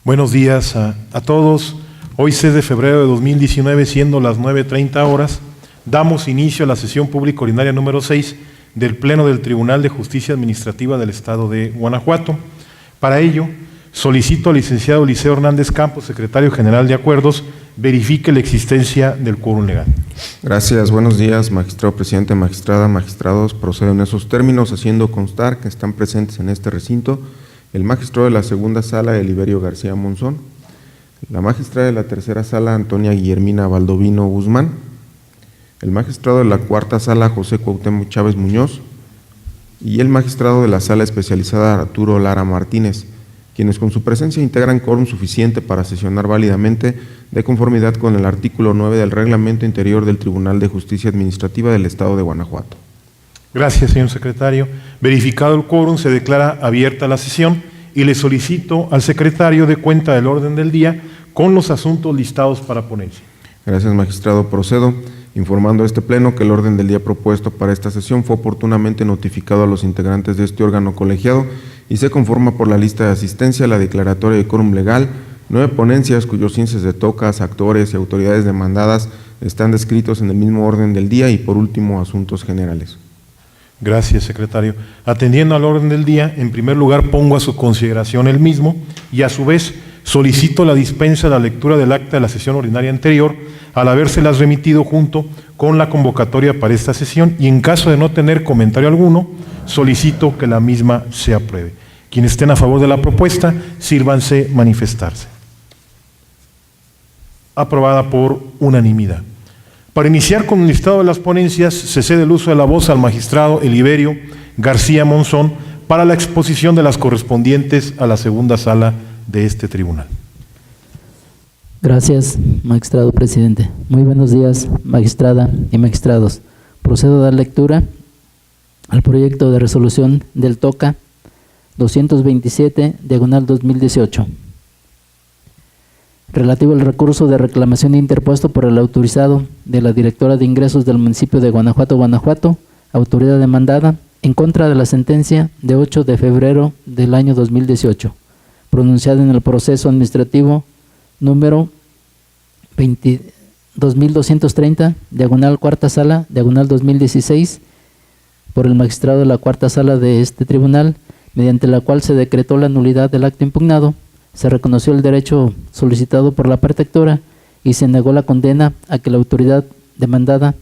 Buenos días a todos. Hoy 6 de febrero de 2019, siendo las 9:30 horas, damos inicio a la sesión pública ordinaria número 6 del Pleno del Tribunal de Justicia Administrativa del Estado de Guanajuato. Para ello, solicito al licenciado Eliseo Hernández Campos, secretario general de Acuerdos, verifique la existencia del quórum legal. Gracias, buenos días, magistrado presidente, magistrada, magistrados. Procedo en esos términos, haciendo constar que están presentes en este recinto el magistrado de la segunda sala, Eliberio García Monzón, la magistrada de la tercera sala, Antonia Guillermina Baldovino Guzmán, el magistrado de la cuarta sala, José Cuauhtémoc Chávez Muñoz, y el magistrado de la sala especializada, Arturo Lara Martínez, quienes con su presencia integran quórum suficiente para sesionar válidamente de conformidad con el artículo 9 del Reglamento Interior del Tribunal de Justicia Administrativa del Estado de Guanajuato. Gracias, señor secretario. Verificado el quórum, se declara abierta la sesión y le solicito al secretario de cuenta del orden del día con los asuntos listados para ponencia. Gracias, magistrado. Procedo informando a este pleno que el orden del día propuesto para esta sesión fue oportunamente notificado a los integrantes de este órgano colegiado y se conforma por la lista de asistencia, la declaratoria de quórum legal, 9 ponencias cuyos índices de tocas, actores y autoridades demandadas están descritos en el mismo orden del día y por último asuntos generales. Gracias, secretario. Atendiendo al orden del día, en primer lugar pongo a su consideración el mismo y a su vez solicito la dispensa de la lectura del acta de la sesión ordinaria anterior al habérselas remitido junto con la convocatoria para esta sesión y en caso de no tener comentario alguno, solicito que la misma se apruebe. Quienes estén a favor de la propuesta, sírvanse manifestarse. Aprobada por unanimidad. Para iniciar con el listado de las ponencias, se cede el uso de la voz al magistrado Eliberio García Monzón para la exposición de las correspondientes a la segunda sala de este tribunal. Gracias, magistrado presidente. Muy buenos días, magistrada y magistrados. Procedo a dar lectura al proyecto de resolución del TOCA 227/2018. Relativo al recurso de reclamación interpuesto por el autorizado de la directora de ingresos del municipio de Guanajuato, Guanajuato, autoridad demandada, en contra de la sentencia de 8 de febrero del año 2018, pronunciada en el proceso administrativo número 2230, diagonal cuarta sala, diagonal 2016, por el magistrado de la cuarta sala de este tribunal, mediante la cual se decretó la nulidad del acto impugnado. Se reconoció el derecho solicitado por la parte actora y se negó la condena a que la autoridad demandada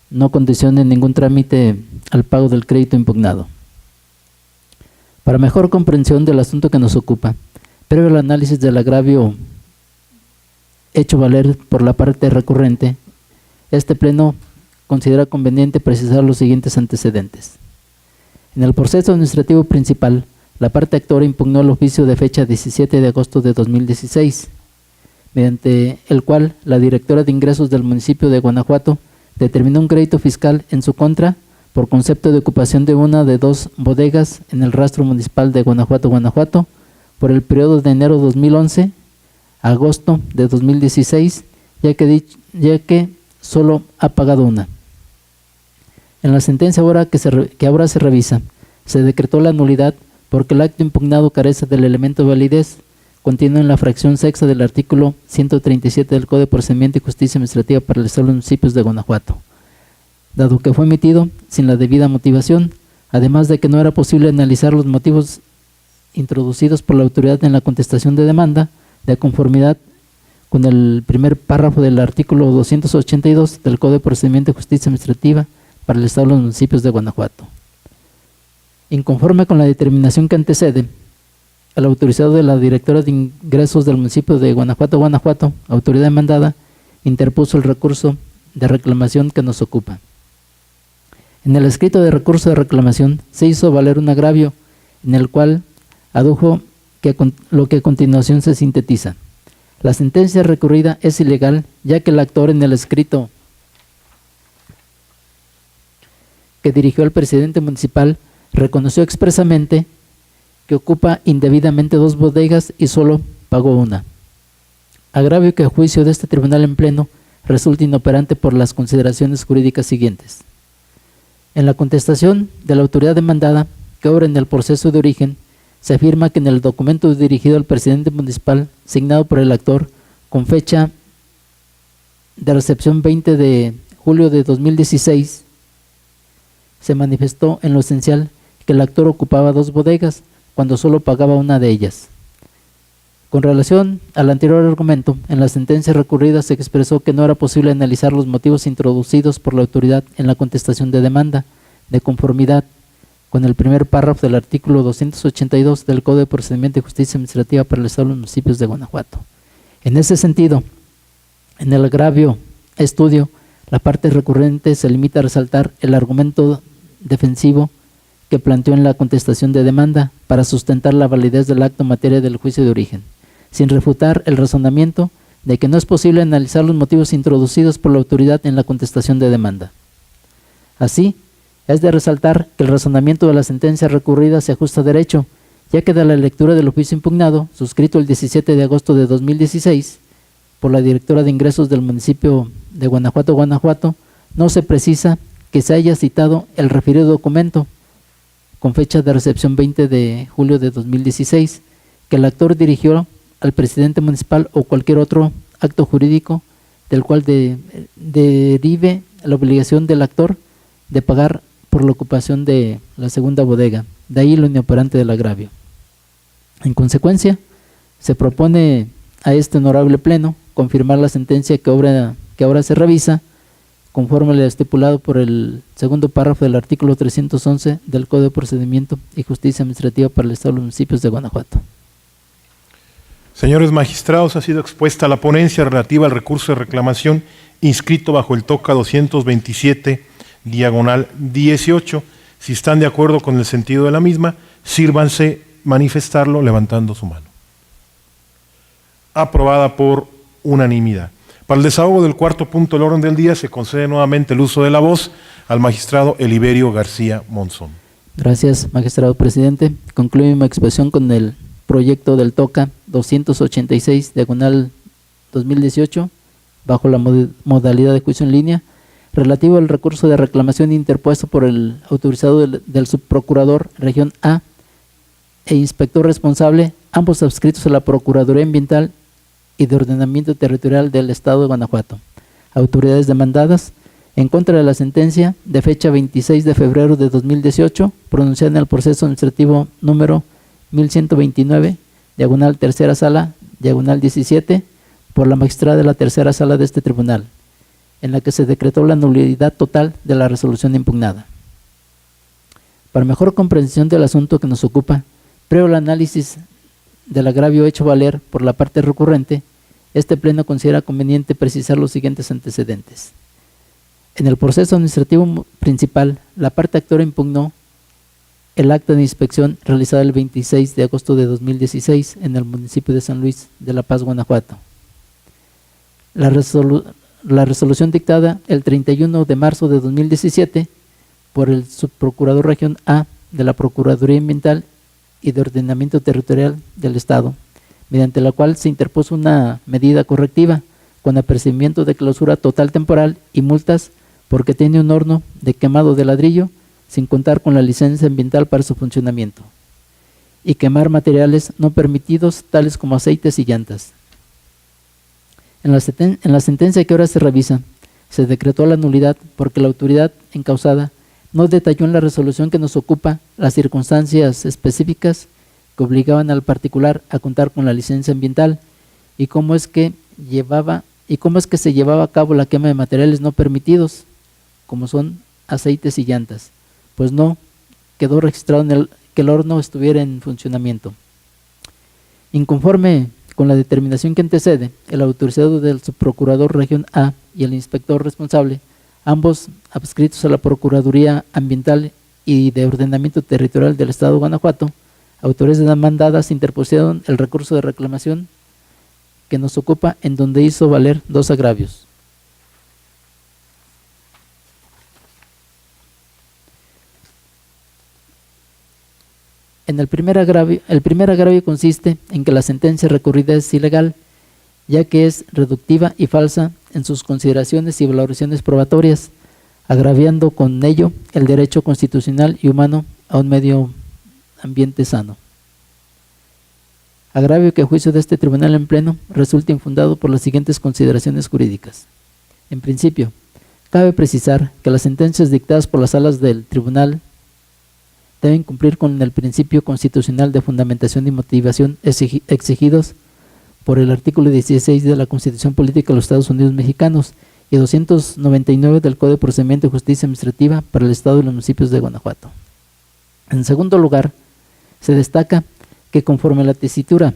no condicione ningún trámite al pago del crédito impugnado. Para mejor comprensión del asunto que nos ocupa, previo al análisis del agravio hecho valer por la parte recurrente, este pleno considera conveniente precisar los siguientes antecedentes. En el proceso administrativo principal, la parte actora impugnó el oficio de fecha 17 de agosto de 2016, mediante el cual la directora de ingresos del municipio de Guanajuato determinó un crédito fiscal en su contra por concepto de ocupación de una de 2 bodegas en el rastro municipal de Guanajuato, Guanajuato, por el periodo de enero 2011 a agosto de 2016, ya que solo ha pagado una. En la sentencia que ahora se revisa, se decretó la nulidad porque el acto impugnado carece del elemento de validez contiene en la fracción sexta del artículo 137 del Código de Procedimiento y Justicia Administrativa para el Estado de los Municipios de Guanajuato, dado que fue emitido sin la debida motivación, además de que no era posible analizar los motivos introducidos por la autoridad en la contestación de demanda, de conformidad con el primer párrafo del artículo 282 del Código de Procedimiento y Justicia Administrativa para el Estado de los Municipios de Guanajuato. Inconforme con la determinación que antecede, el autorizado de la directora de ingresos del municipio de Guanajuato, Guanajuato, autoridad demandada, interpuso el recurso de reclamación que nos ocupa. En el escrito de recurso de reclamación se hizo valer un agravio en el cual adujo lo que a continuación se sintetiza. La sentencia recurrida es ilegal, ya que el actor en el escrito que dirigió al presidente municipal reconoció expresamente que ocupa indebidamente 2 bodegas y solo pagó una. Agravio que a juicio de este tribunal en pleno resulta inoperante por las consideraciones jurídicas siguientes. En la contestación de la autoridad demandada, que obra en el proceso de origen, se afirma que en el documento dirigido al presidente municipal, signado por el actor, con fecha de recepción 20 de julio de 2016, se manifestó en lo esencial que el actor ocupaba 2 bodegas cuando solo pagaba una de ellas. Con relación al anterior argumento, en la sentencia recurrida se expresó que no era posible analizar los motivos introducidos por la autoridad en la contestación de demanda, de conformidad con el primer párrafo del artículo 282 del Código de Procedimiento y Justicia Administrativa para el Estado de los Municipios de Guanajuato. En ese sentido, en el agravio estudio, la parte recurrente se limita a resaltar el argumento defensivo que planteó en la contestación de demanda para sustentar la validez del acto en materia del juicio de origen, sin refutar el razonamiento de que no es posible analizar los motivos introducidos por la autoridad en la contestación de demanda. Así, es de resaltar que el razonamiento de la sentencia recurrida se ajusta a derecho, ya que de la lectura del oficio impugnado, suscrito el 17 de agosto de 2016, por la directora de ingresos del municipio de Guanajuato, no se precisa que se haya citado el referido documento, con fecha de recepción 20 de julio de 2016, que el actor dirigió al presidente municipal o cualquier otro acto jurídico del cual derive la obligación del actor de pagar por la ocupación de la segunda bodega. De ahí lo inoperante del agravio. En consecuencia, se propone a este honorable pleno confirmar la sentencia que ahora se revisa, conforme a lo estipulado por el segundo párrafo del artículo 311 del Código de Procedimiento y Justicia Administrativa para el Estado de los Municipios de Guanajuato. Señores magistrados, ha sido expuesta la ponencia relativa al recurso de reclamación inscrito bajo el TOCA 227/18. Si están de acuerdo con el sentido de la misma, sírvanse manifestarlo levantando su mano. Aprobada por unanimidad. Para el desahogo del cuarto punto del orden del día, se concede nuevamente el uso de la voz al magistrado Eliberio García Monzón. Gracias, magistrado presidente. Concluyo mi exposición con el proyecto del TOCA 286/2018, bajo la modalidad de juicio en línea, relativo al recurso de reclamación interpuesto por el autorizado del subprocurador Región A e inspector responsable, ambos adscritos a la Procuraduría Ambiental y de Ordenamiento Territorial del Estado de Guanajuato. Autoridades demandadas, en contra de la sentencia de fecha 26 de febrero de 2018, pronunciada en el proceso administrativo número 1129, diagonal tercera sala, diagonal 17, por la magistrada de la tercera sala de este tribunal, en la que se decretó la nulidad total de la resolución impugnada. Para mejor comprensión del asunto que nos ocupa, previo al análisis del agravio hecho valer por la parte recurrente, este pleno considera conveniente precisar los siguientes antecedentes. En el proceso administrativo principal, la parte actora impugnó el acta de inspección realizada el 26 de agosto de 2016 en el municipio de San Luis de La Paz, Guanajuato. La resolución dictada el 31 de marzo de 2017 por el subprocurador Región A de la Procuraduría Ambiental y de Ordenamiento Territorial del Estado, mediante la cual se interpuso una medida correctiva con apercibimiento de clausura total temporal y multas porque tiene un horno de quemado de ladrillo sin contar con la licencia ambiental para su funcionamiento y quemar materiales no permitidos tales como aceites y llantas. En la sentencia que ahora se revisa, se decretó la nulidad porque la autoridad encausada no detalló en la resolución que nos ocupa las circunstancias específicas que obligaban al particular a contar con la licencia ambiental y cómo es que se llevaba a cabo la quema de materiales no permitidos, como son aceites y llantas, pues no quedó registrado que el horno estuviera en funcionamiento. Inconforme con la determinación que antecede, el autorizado del subprocurador Región A y el inspector responsable, ambos adscritos a la Procuraduría Ambiental y de Ordenamiento Territorial del Estado de Guanajuato, autores demandadas interpusieron el recurso de reclamación que nos ocupa, en donde hizo valer 2 agravios. En el primer agravio consiste en que la sentencia recurrida es ilegal, ya que es reductiva y falsa en sus consideraciones y valoraciones probatorias, agraviando con ello el derecho constitucional y humano a un medio ambiente sano. agravio que a juicio de este tribunal en pleno resulta infundado por las siguientes consideraciones jurídicas. En principio, cabe precisar que las sentencias dictadas por las salas del tribunal deben cumplir con el principio constitucional de fundamentación y motivación exigidos por el artículo 16 de la Constitución Política de los Estados Unidos Mexicanos y 299 del Código de Procedimiento de Justicia Administrativa para el Estado y los municipios de Guanajuato. En segundo lugar, se destaca que conforme a la tesitura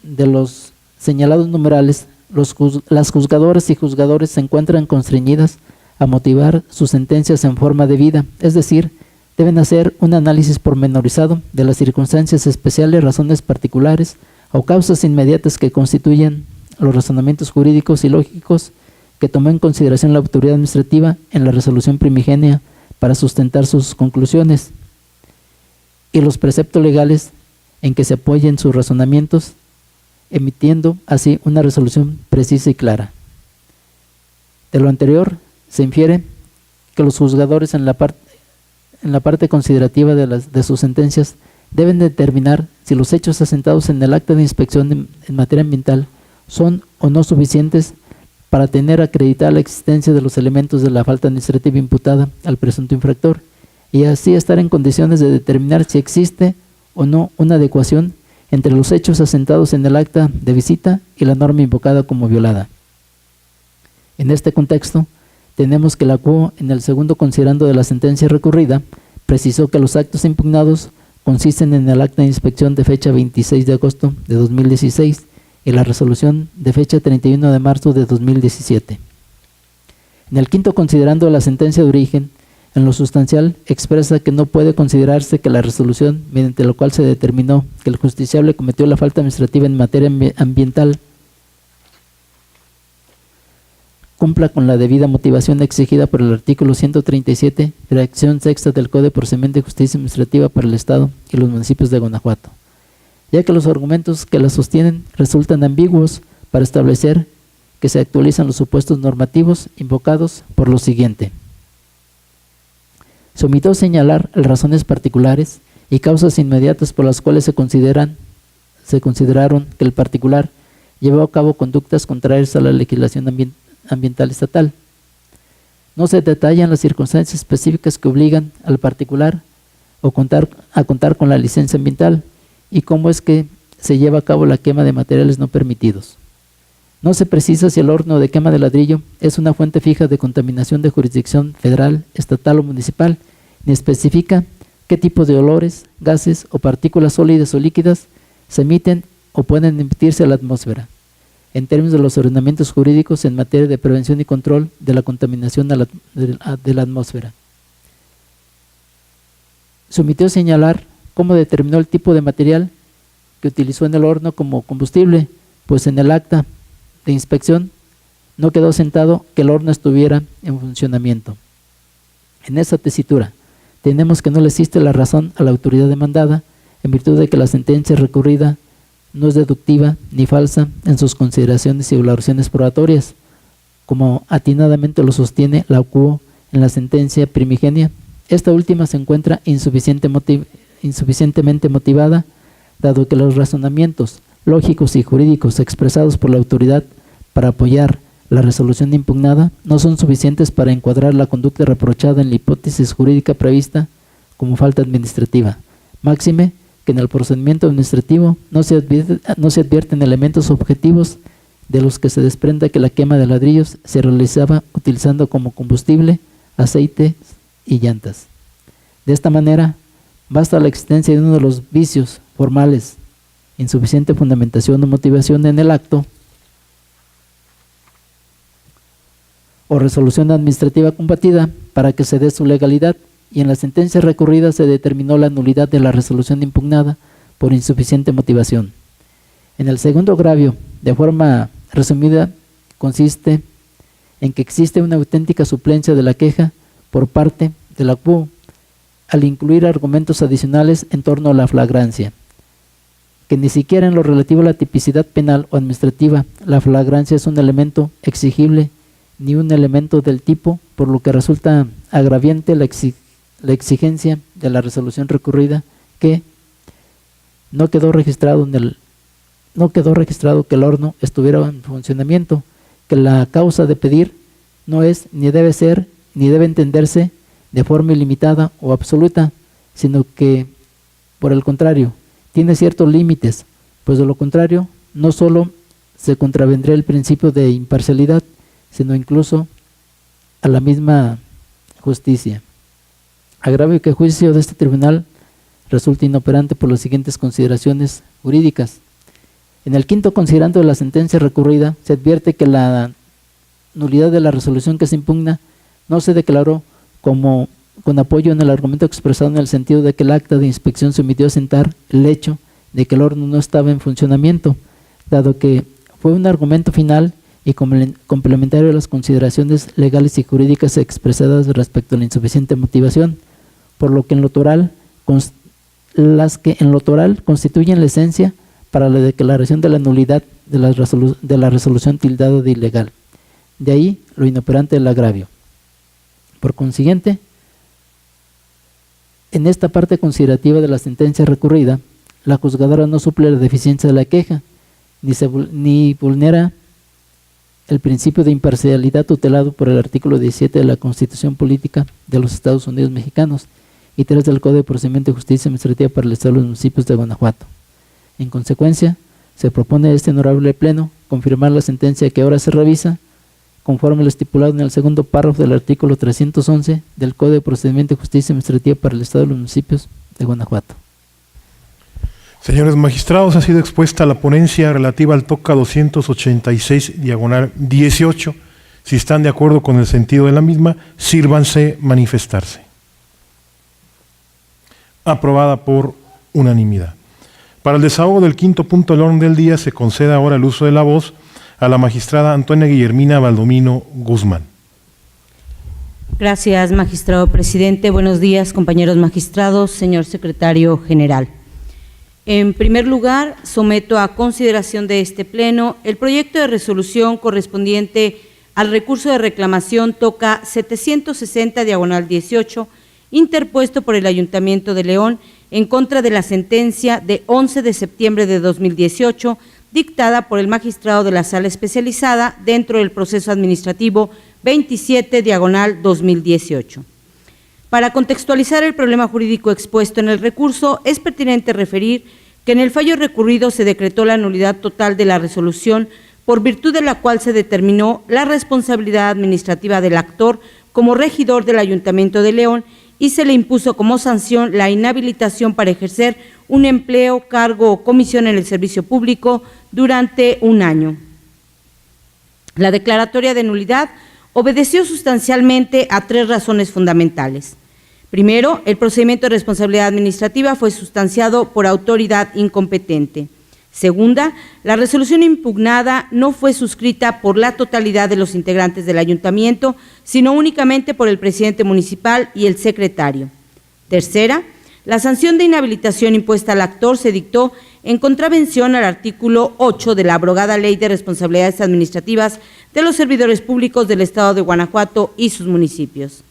de los señalados numerales, las juzgadoras y juzgadores se encuentran constreñidas a motivar sus sentencias en forma debida, es decir, deben hacer un análisis pormenorizado de las circunstancias especiales, razones particulares o causas inmediatas que constituyen los razonamientos jurídicos y lógicos que tomó en consideración la autoridad administrativa en la resolución primigenia para sustentar sus conclusiones, y los preceptos legales en que se apoyen sus razonamientos, emitiendo así una resolución precisa y clara. De lo anterior se infiere que los juzgadores en la parte considerativa de sus sentencias deben determinar si los hechos asentados en el acta de inspección en materia ambiental son o no suficientes para tener acreditada la existencia de los elementos de la falta administrativa imputada al presunto infractor, y así estar en condiciones de determinar si existe o no una adecuación entre los hechos asentados en el acta de visita y la norma invocada como violada. En este contexto, tenemos que la CUO, en el segundo considerando de la sentencia recurrida, precisó que los actos impugnados consisten en el acta de inspección de fecha 26 de agosto de 2016 y la resolución de fecha 31 de marzo de 2017. En el quinto considerando de la sentencia de origen, en lo sustancial expresa que no puede considerarse que la resolución mediante la cual se determinó que el justiciable cometió la falta administrativa en materia ambiental cumpla con la debida motivación exigida por el artículo 137, fracción sexta del Código de Procedimiento de Justicia Administrativa para el Estado y los municipios de Guanajuato, ya que los argumentos que la sostienen resultan ambiguos para establecer que se actualizan los supuestos normativos invocados por lo siguiente. Se omitió señalar las razones particulares y causas inmediatas por las cuales se consideraron que el particular llevó a cabo conductas contrarias a la legislación ambiental estatal. No se detallan las circunstancias específicas que obligan al particular a contar con la licencia ambiental y cómo es que se lleva a cabo la quema de materiales no permitidos. No se precisa si el horno de quema de ladrillo es una fuente fija de contaminación de jurisdicción federal, estatal o municipal, ni especifica qué tipo de olores, gases o partículas sólidas o líquidas se emiten o pueden emitirse a la atmósfera, en términos de los ordenamientos jurídicos en materia de prevención y control de la contaminación de la atmósfera. Se omitió señalar cómo determinó el tipo de material que utilizó en el horno como combustible, pues en el acta de inspección no quedó sentado que el horno estuviera en funcionamiento. En esa tesitura tenemos que no le existe la razón a la autoridad demandada en virtud de que la sentencia recurrida no es deductiva ni falsa en sus consideraciones y valoraciones probatorias, como atinadamente lo sostiene la CUO en la sentencia primigenia. Esta última se encuentra insuficientemente motivada, dado que los razonamientos lógicos y jurídicos expresados por la autoridad para apoyar la resolución impugnada no son suficientes para encuadrar la conducta reprochada en la hipótesis jurídica prevista como falta administrativa. Máxime que en el procedimiento administrativo no se advierten elementos objetivos de los que se desprenda que la quema de ladrillos se realizaba utilizando como combustible aceite y llantas. De esta manera, basta la existencia de uno de los vicios formales, insuficiente fundamentación o motivación en el acto o resolución administrativa combatida para que se dé su legalidad, y en la sentencia recurrida se determinó la nulidad de la resolución impugnada por insuficiente motivación. En el segundo agravio, de forma resumida, consiste en que existe una auténtica suplencia de la queja por parte de la CUO al incluir argumentos adicionales en torno a la flagrancia, que ni siquiera en lo relativo a la tipicidad penal o administrativa la flagrancia es un elemento exigible ni un elemento del tipo, por lo que resulta agraviante la exigencia de la resolución recurrida que no quedó registrado no quedó registrado que el horno estuviera en funcionamiento, que la causa de pedir no es, ni debe ser, ni debe entenderse de forma ilimitada o absoluta, sino que, por el contrario, tiene ciertos límites, pues de lo contrario, no solo se contravendría el principio de imparcialidad, sino incluso a la misma justicia. Agravio que el juicio de este tribunal resulta inoperante por las siguientes consideraciones jurídicas. En el quinto considerando de la sentencia recurrida, se advierte que la nulidad de la resolución que se impugna no se declaró como con apoyo en el argumento expresado en el sentido de que el acta de inspección se omitió a sentar el hecho de que el horno no estaba en funcionamiento, dado que fue un argumento final y complementario a las consideraciones legales y jurídicas expresadas respecto a la insuficiente motivación, por lo que en lo toral, las que en lo toral constituyen la esencia para la declaración de la nulidad de la resolución tildada de ilegal. De ahí lo inoperante del agravio. Por consiguiente, en esta parte considerativa de la sentencia recurrida, la juzgadora no suple la deficiencia de la queja, ni vulnera el principio de imparcialidad tutelado por el artículo 17 de la Constitución Política de los Estados Unidos Mexicanos y 3 del Código de Procedimiento de Justicia Administrativa para el Estado de los Municipios de Guanajuato. En consecuencia, se propone a este honorable Pleno confirmar la sentencia que ahora se revisa, conforme lo estipulado en el segundo párrafo del artículo 311 del Código de Procedimiento de Justicia Administrativa para el Estado de los Municipios de Guanajuato. Señores magistrados, ha sido expuesta la ponencia relativa al TOCA 286/18. Si están de acuerdo con el sentido de la misma, sírvanse manifestarse. Aprobada por unanimidad. Para el desahogo del quinto punto del orden del día, se concede ahora el uso de la voz a la magistrada Antonia Guillermina Baldomino Guzmán. Gracias, magistrado presidente. Buenos días, compañeros magistrados, señor secretario general. En primer lugar, someto a consideración de este Pleno el proyecto de resolución correspondiente al recurso de reclamación TOCA 760/18, interpuesto por el Ayuntamiento de León en contra de la sentencia de 11 de septiembre de 2018, dictada por el magistrado de la Sala Especializada dentro del proceso administrativo 27/2018. Para contextualizar el problema jurídico expuesto en el recurso, es pertinente referir que en el fallo recurrido se decretó la nulidad total de la resolución, por virtud de la cual se determinó la responsabilidad administrativa del actor como regidor del Ayuntamiento de León y se le impuso como sanción la inhabilitación para ejercer un empleo, cargo o comisión en el servicio público durante un año. La declaratoria de nulidad obedeció sustancialmente a 3 razones fundamentales. Primero, el procedimiento de responsabilidad administrativa fue sustanciado por autoridad incompetente. Segunda, la resolución impugnada no fue suscrita por la totalidad de los integrantes del ayuntamiento, sino únicamente por el presidente municipal y el secretario. Tercera, la sanción de inhabilitación impuesta al actor se dictó en contravención al artículo 8 de la abrogada Ley de Responsabilidades Administrativas de los Servidores Públicos del Estado de Guanajuato y sus municipios.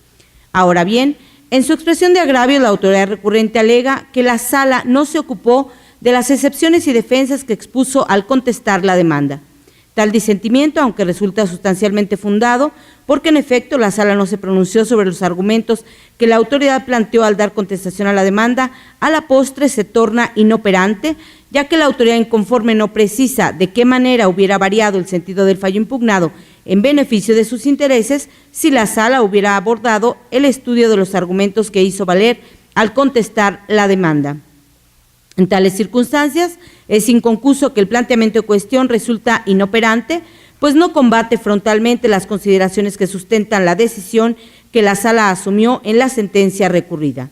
Ahora bien, en su expresión de agravio, la autoridad recurrente alega que la Sala no se ocupó de las excepciones y defensas que expuso al contestar la demanda. Tal disentimiento, aunque resulta sustancialmente fundado, porque en efecto la Sala no se pronunció sobre los argumentos que la autoridad planteó al dar contestación a la demanda, a la postre se torna inoperante, ya que la autoridad inconforme no precisa de qué manera hubiera variado el sentido del fallo impugnado en beneficio de sus intereses si la Sala hubiera abordado el estudio de los argumentos que hizo valer al contestar la demanda. En tales circunstancias, es inconcuso que el planteamiento de cuestión resulta inoperante, pues no combate frontalmente las consideraciones que sustentan la decisión que la Sala asumió en la sentencia recurrida.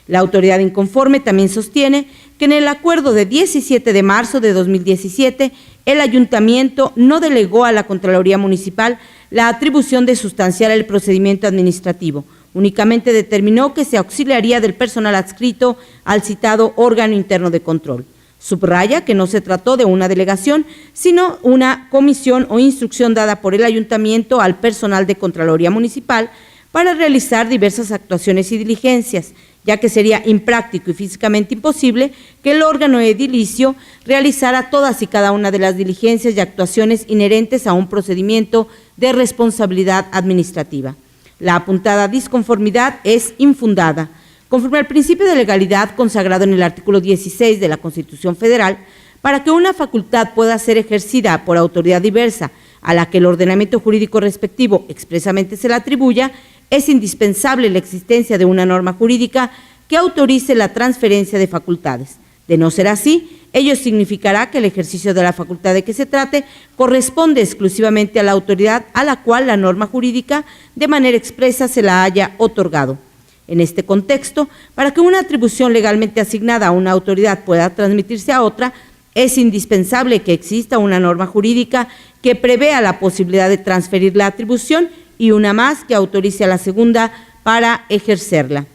La autoridad inconforme también sostiene que en el acuerdo de 17 de marzo de 2017, el ayuntamiento no delegó a la Contraloría Municipal la atribución de sustanciar el procedimiento administrativo, únicamente determinó que se auxiliaría del personal adscrito al citado órgano interno de control. Subraya que no se trató de una delegación, sino una comisión o instrucción dada por el ayuntamiento al personal de Contraloría Municipal para realizar diversas actuaciones y diligencias, ya que sería impráctico y físicamente imposible que el órgano edilicio realizara todas y cada una de las diligencias y actuaciones inherentes a un procedimiento de responsabilidad administrativa. La apuntada disconformidad es infundada. Conforme al principio de legalidad consagrado en el artículo 16 de la Constitución Federal, para que una facultad pueda ser ejercida por autoridad diversa a la que el ordenamiento jurídico respectivo expresamente se le atribuya, es indispensable la existencia de una norma jurídica que autorice la transferencia de facultades. De no ser así, ello significará que el ejercicio de la facultad de que se trate corresponde exclusivamente a la autoridad a la cual la norma jurídica de manera expresa se la haya otorgado. En este contexto, para que una atribución legalmente asignada a una autoridad pueda transmitirse a otra, es indispensable que exista una norma jurídica que prevea la posibilidad de transferir la atribución y una más que autorice a la segunda para ejercerla.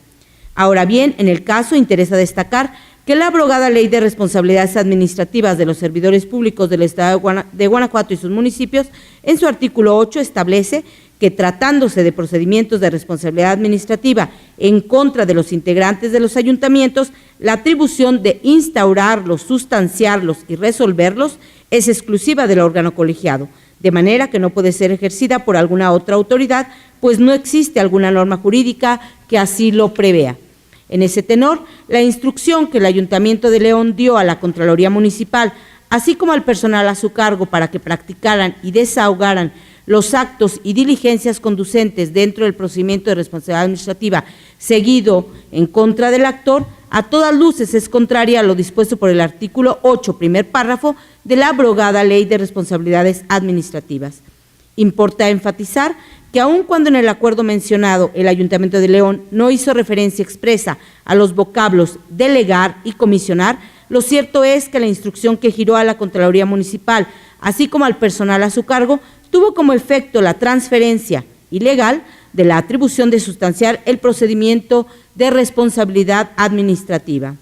Ahora bien, en el caso interesa destacar que la abrogada Ley de Responsabilidades Administrativas de los Servidores Públicos del Estado de Guanajuato y sus municipios, en su artículo 8 establece que tratándose de procedimientos de responsabilidad administrativa en contra de los integrantes de los ayuntamientos, la atribución de instaurarlos, sustanciarlos y resolverlos es exclusiva del órgano colegiado, de manera que no puede ser ejercida por alguna otra autoridad, pues no existe alguna norma jurídica que así lo prevea. En ese tenor, la instrucción que el Ayuntamiento de León dio a la Contraloría Municipal, así como al personal a su cargo para que practicaran y desahogaran los actos y diligencias conducentes dentro del procedimiento de responsabilidad administrativa seguido en contra del actor, a todas luces es contraria a lo dispuesto por el artículo 8, primer párrafo, de la abrogada Ley de Responsabilidades Administrativas. Importa enfatizar que aun cuando en el acuerdo mencionado el Ayuntamiento de León no hizo referencia expresa a los vocablos delegar y comisionar, lo cierto es que la instrucción que giró a la Contraloría Municipal, así como al personal a su cargo, tuvo como efecto la transferencia ilegal de la atribución de sustanciar el procedimiento de responsabilidad administrativa.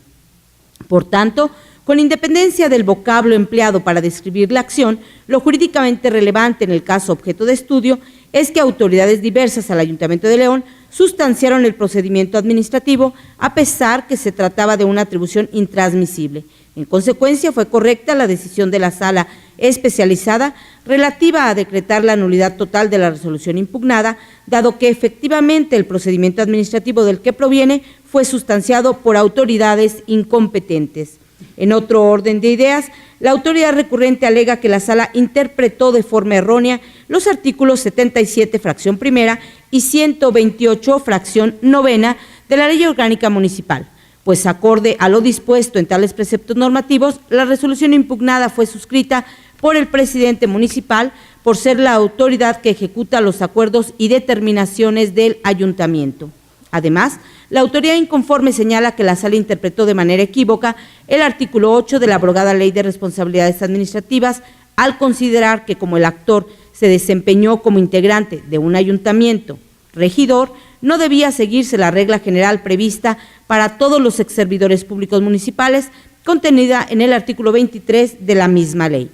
Por tanto, con independencia del vocablo empleado para describir la acción, lo jurídicamente relevante en el caso objeto de estudio es que autoridades diversas al Ayuntamiento de León sustanciaron el procedimiento administrativo a pesar que se trataba de una atribución intransmisible. En consecuencia, fue correcta la decisión de la Sala Especializada relativa a decretar la nulidad total de la resolución impugnada, dado que efectivamente el procedimiento administrativo del que proviene fue sustanciado por autoridades incompetentes. En otro orden de ideas, la autoridad recurrente alega que la Sala interpretó de forma errónea los artículos 77, fracción primera, y 128, fracción novena, de la Ley Orgánica Municipal, pues acorde a lo dispuesto en tales preceptos normativos, la resolución impugnada fue suscrita por el presidente municipal por ser la autoridad que ejecuta los acuerdos y determinaciones del ayuntamiento. Además, la autoridad inconforme señala que la Sala interpretó de manera equívoca el artículo 8 de la abrogada Ley de Responsabilidades Administrativas al considerar que como el actor se desempeñó como integrante de un ayuntamiento regidor, no debía seguirse la regla general prevista para todos los exservidores públicos municipales contenida en el artículo 23 de la misma ley.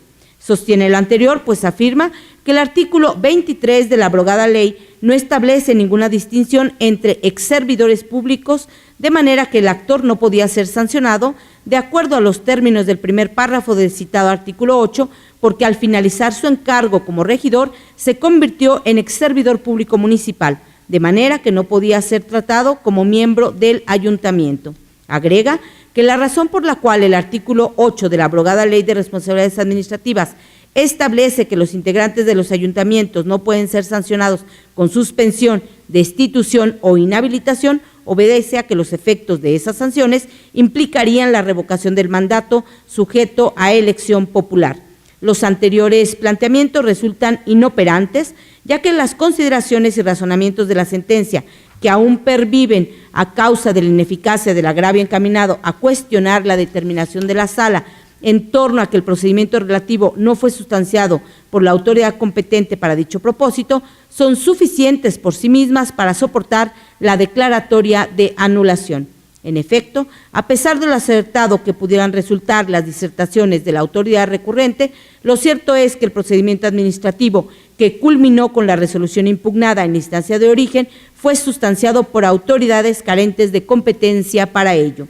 Sostiene lo anterior, pues afirma que el artículo 23 de la abrogada ley no establece ninguna distinción entre exservidores públicos, de manera que el actor no podía ser sancionado de acuerdo a los términos del primer párrafo del citado artículo 8, porque al finalizar su encargo como regidor se convirtió en exservidor público municipal, de manera que no podía ser tratado como miembro del ayuntamiento. Agrega que la razón por la cual el artículo 8 de la abrogada Ley de Responsabilidades Administrativas establece que los integrantes de los ayuntamientos no pueden ser sancionados con suspensión, destitución o inhabilitación, obedece a que los efectos de esas sanciones implicarían la revocación del mandato sujeto a elección popular. Los anteriores planteamientos resultan inoperantes, ya que las consideraciones y razonamientos de la sentencia, que aún perviven a causa de la ineficacia del agravio encaminado a cuestionar la determinación de la Sala en torno a que el procedimiento relativo no fue sustanciado por la autoridad competente para dicho propósito, son suficientes por sí mismas para soportar la declaratoria de anulación. En efecto, a pesar de lo acertado que pudieran resultar las disertaciones de la autoridad recurrente, lo cierto es que el procedimiento administrativo que culminó con la resolución impugnada en instancia de origen fue sustanciado por autoridades carentes de competencia para ello.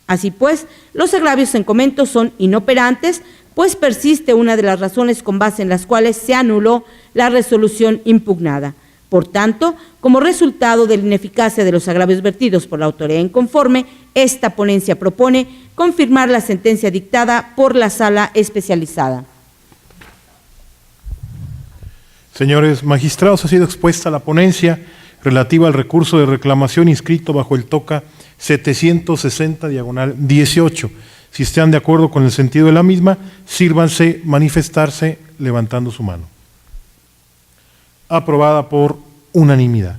Así pues, los agravios en comento son inoperantes, pues persiste una de las razones con base en las cuales se anuló la resolución impugnada. Por tanto, como resultado de la ineficacia de los agravios vertidos por la autoridad inconforme, esta ponencia propone confirmar la sentencia dictada por la sala especializada. Señores magistrados, ha sido expuesta la ponencia relativa al recurso de reclamación inscrito bajo el TOCA 760/18. Si están de acuerdo con el sentido de la misma, sírvanse manifestarse levantando su mano. Aprobada por unanimidad.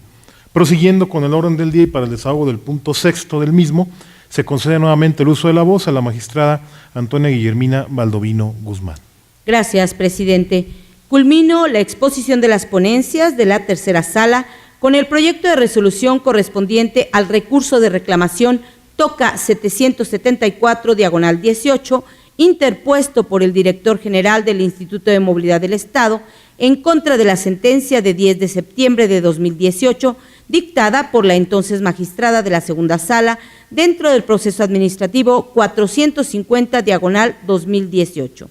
Prosiguiendo con el orden del día y para el desahogo del punto sexto del mismo, se concede nuevamente el uso de la voz a la magistrada Antonia Guillermina Baldovino Guzmán. Gracias, presidente. Culmino la exposición de las ponencias de la tercera sala con el proyecto de resolución correspondiente al recurso de reclamación TOCA 774/18, interpuesto por el director general del Instituto de Movilidad del Estado en contra de la sentencia de 10 de septiembre de 2018, dictada por la entonces magistrada de la segunda sala dentro del proceso administrativo 450/2018.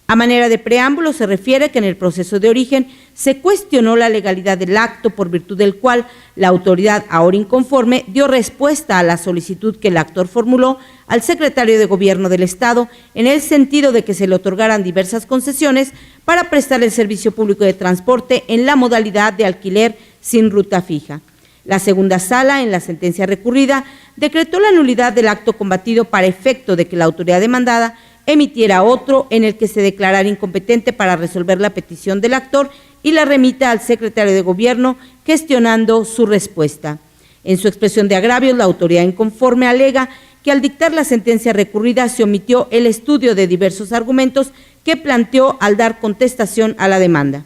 A manera de preámbulo, se refiere que en el proceso de origen se cuestionó la legalidad del acto por virtud del cual la autoridad ahora inconforme dio respuesta a la solicitud que el actor formuló al secretario de Gobierno del Estado en el sentido de que se le otorgaran diversas concesiones para prestar el servicio público de transporte en la modalidad de alquiler sin ruta fija. La segunda sala, en la sentencia recurrida, decretó la nulidad del acto combatido para efecto de que la autoridad demandada emitiera otro en el que se declarara incompetente para resolver la petición del actor y la remita al secretario de Gobierno gestionando su respuesta. En su expresión de agravios, la autoridad inconforme alega que al dictar la sentencia recurrida se omitió el estudio de diversos argumentos que planteó al dar contestación a la demanda.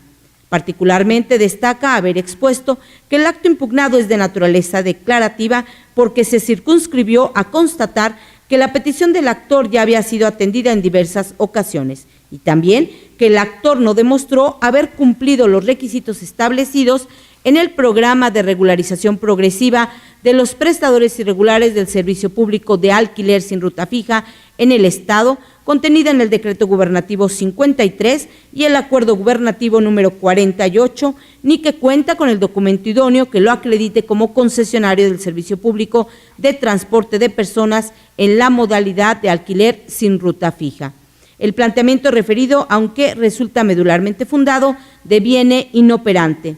Particularmente destaca haber expuesto que el acto impugnado es de naturaleza declarativa porque se circunscribió a constatar que la petición del actor ya había sido atendida en diversas ocasiones y también que el actor no demostró haber cumplido los requisitos establecidos en el programa de regularización progresiva de los prestadores irregulares del servicio público de alquiler sin ruta fija en el Estado, contenida en el Decreto Gubernativo 53 y el Acuerdo Gubernativo número 48, ni que cuenta con el documento idóneo que lo acredite como concesionario del servicio público de transporte de personas en la modalidad de alquiler sin ruta fija. El planteamiento referido, aunque resulta medularmente fundado, deviene inoperante.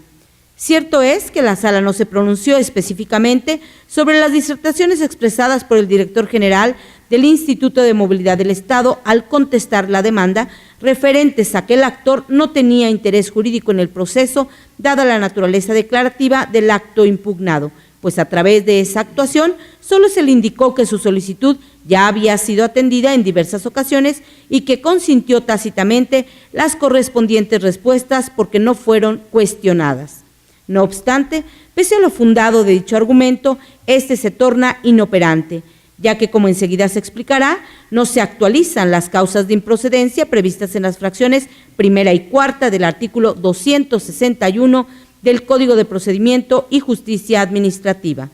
Cierto es que la sala no se pronunció específicamente sobre las disertaciones expresadas por el director general del Instituto de Movilidad del Estado al contestar la demanda, referentes a que el actor no tenía interés jurídico en el proceso, dada la naturaleza declarativa del acto impugnado, pues a través de esa actuación solo se le indicó que su solicitud ya había sido atendida en diversas ocasiones y que consintió tácitamente las correspondientes respuestas porque no fueron cuestionadas. No obstante, pese a lo fundado de dicho argumento, este se torna inoperante, ya que, como enseguida se explicará, no se actualizan las causas de improcedencia previstas en las fracciones primera y cuarta del artículo 261 del Código de Procedimiento y Justicia Administrativa.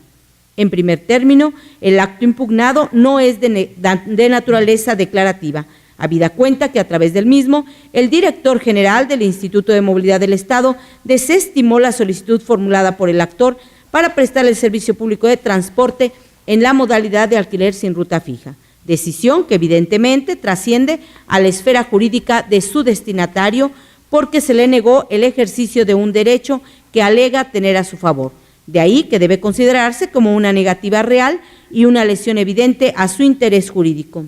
En primer término, el acto impugnado no es de naturaleza declarativa, habida cuenta que a través del mismo, el director general del Instituto de Movilidad del Estado desestimó la solicitud formulada por el actor para prestar el servicio público de transporte en la modalidad de alquiler sin ruta fija, decisión que evidentemente trasciende a la esfera jurídica de su destinatario porque se le negó el ejercicio de un derecho que alega tener a su favor. De ahí que debe considerarse como una negativa real y una lesión evidente a su interés jurídico.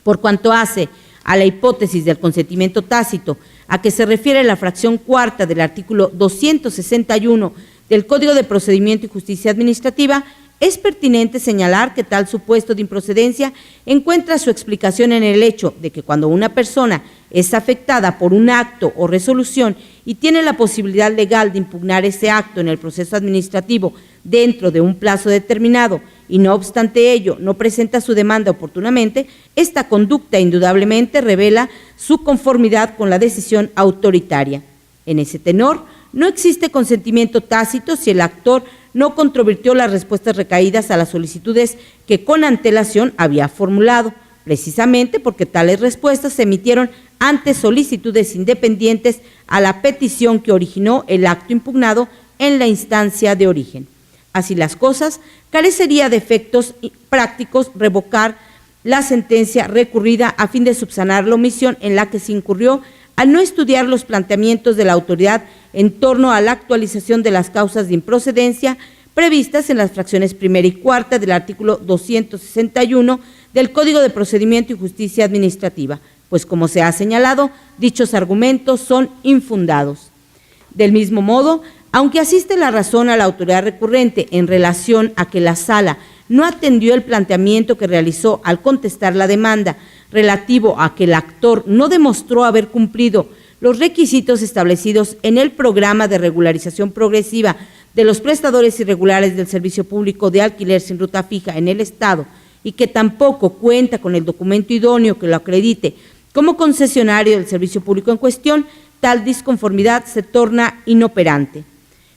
Por cuanto hace a la hipótesis del consentimiento tácito, a que se refiere la fracción cuarta del artículo 261 del Código de Procedimiento y Justicia Administrativa, es pertinente señalar que tal supuesto de improcedencia encuentra su explicación en el hecho de que cuando una persona es afectada por un acto o resolución y tiene la posibilidad legal de impugnar ese acto en el proceso administrativo dentro de un plazo determinado y no obstante ello no presenta su demanda oportunamente, esta conducta indudablemente revela su conformidad con la decisión autoritaria. En ese tenor, no existe consentimiento tácito si el actor no controvirtió las respuestas recaídas a las solicitudes que con antelación había formulado, precisamente porque tales respuestas se emitieron ante solicitudes independientes a la petición que originó el acto impugnado en la instancia de origen. Así las cosas, carecería de efectos prácticos revocar la sentencia recurrida a fin de subsanar la omisión en la que se incurrió al no estudiar los planteamientos de la autoridad en torno a la actualización de las causas de improcedencia previstas en las fracciones primera y cuarta del artículo 261 del Código de Procedimiento y Justicia Administrativa, pues como se ha señalado, dichos argumentos son infundados. Del mismo modo, aunque asiste la razón a la autoridad recurrente en relación a que la Sala no atendió el planteamiento que realizó al contestar la demanda relativo a que el actor no demostró haber cumplido los requisitos establecidos en el programa de regularización progresiva de los prestadores irregulares del servicio público de alquiler sin ruta fija en el Estado y que tampoco cuenta con el documento idóneo que lo acredite como concesionario del servicio público en cuestión, tal disconformidad se torna inoperante.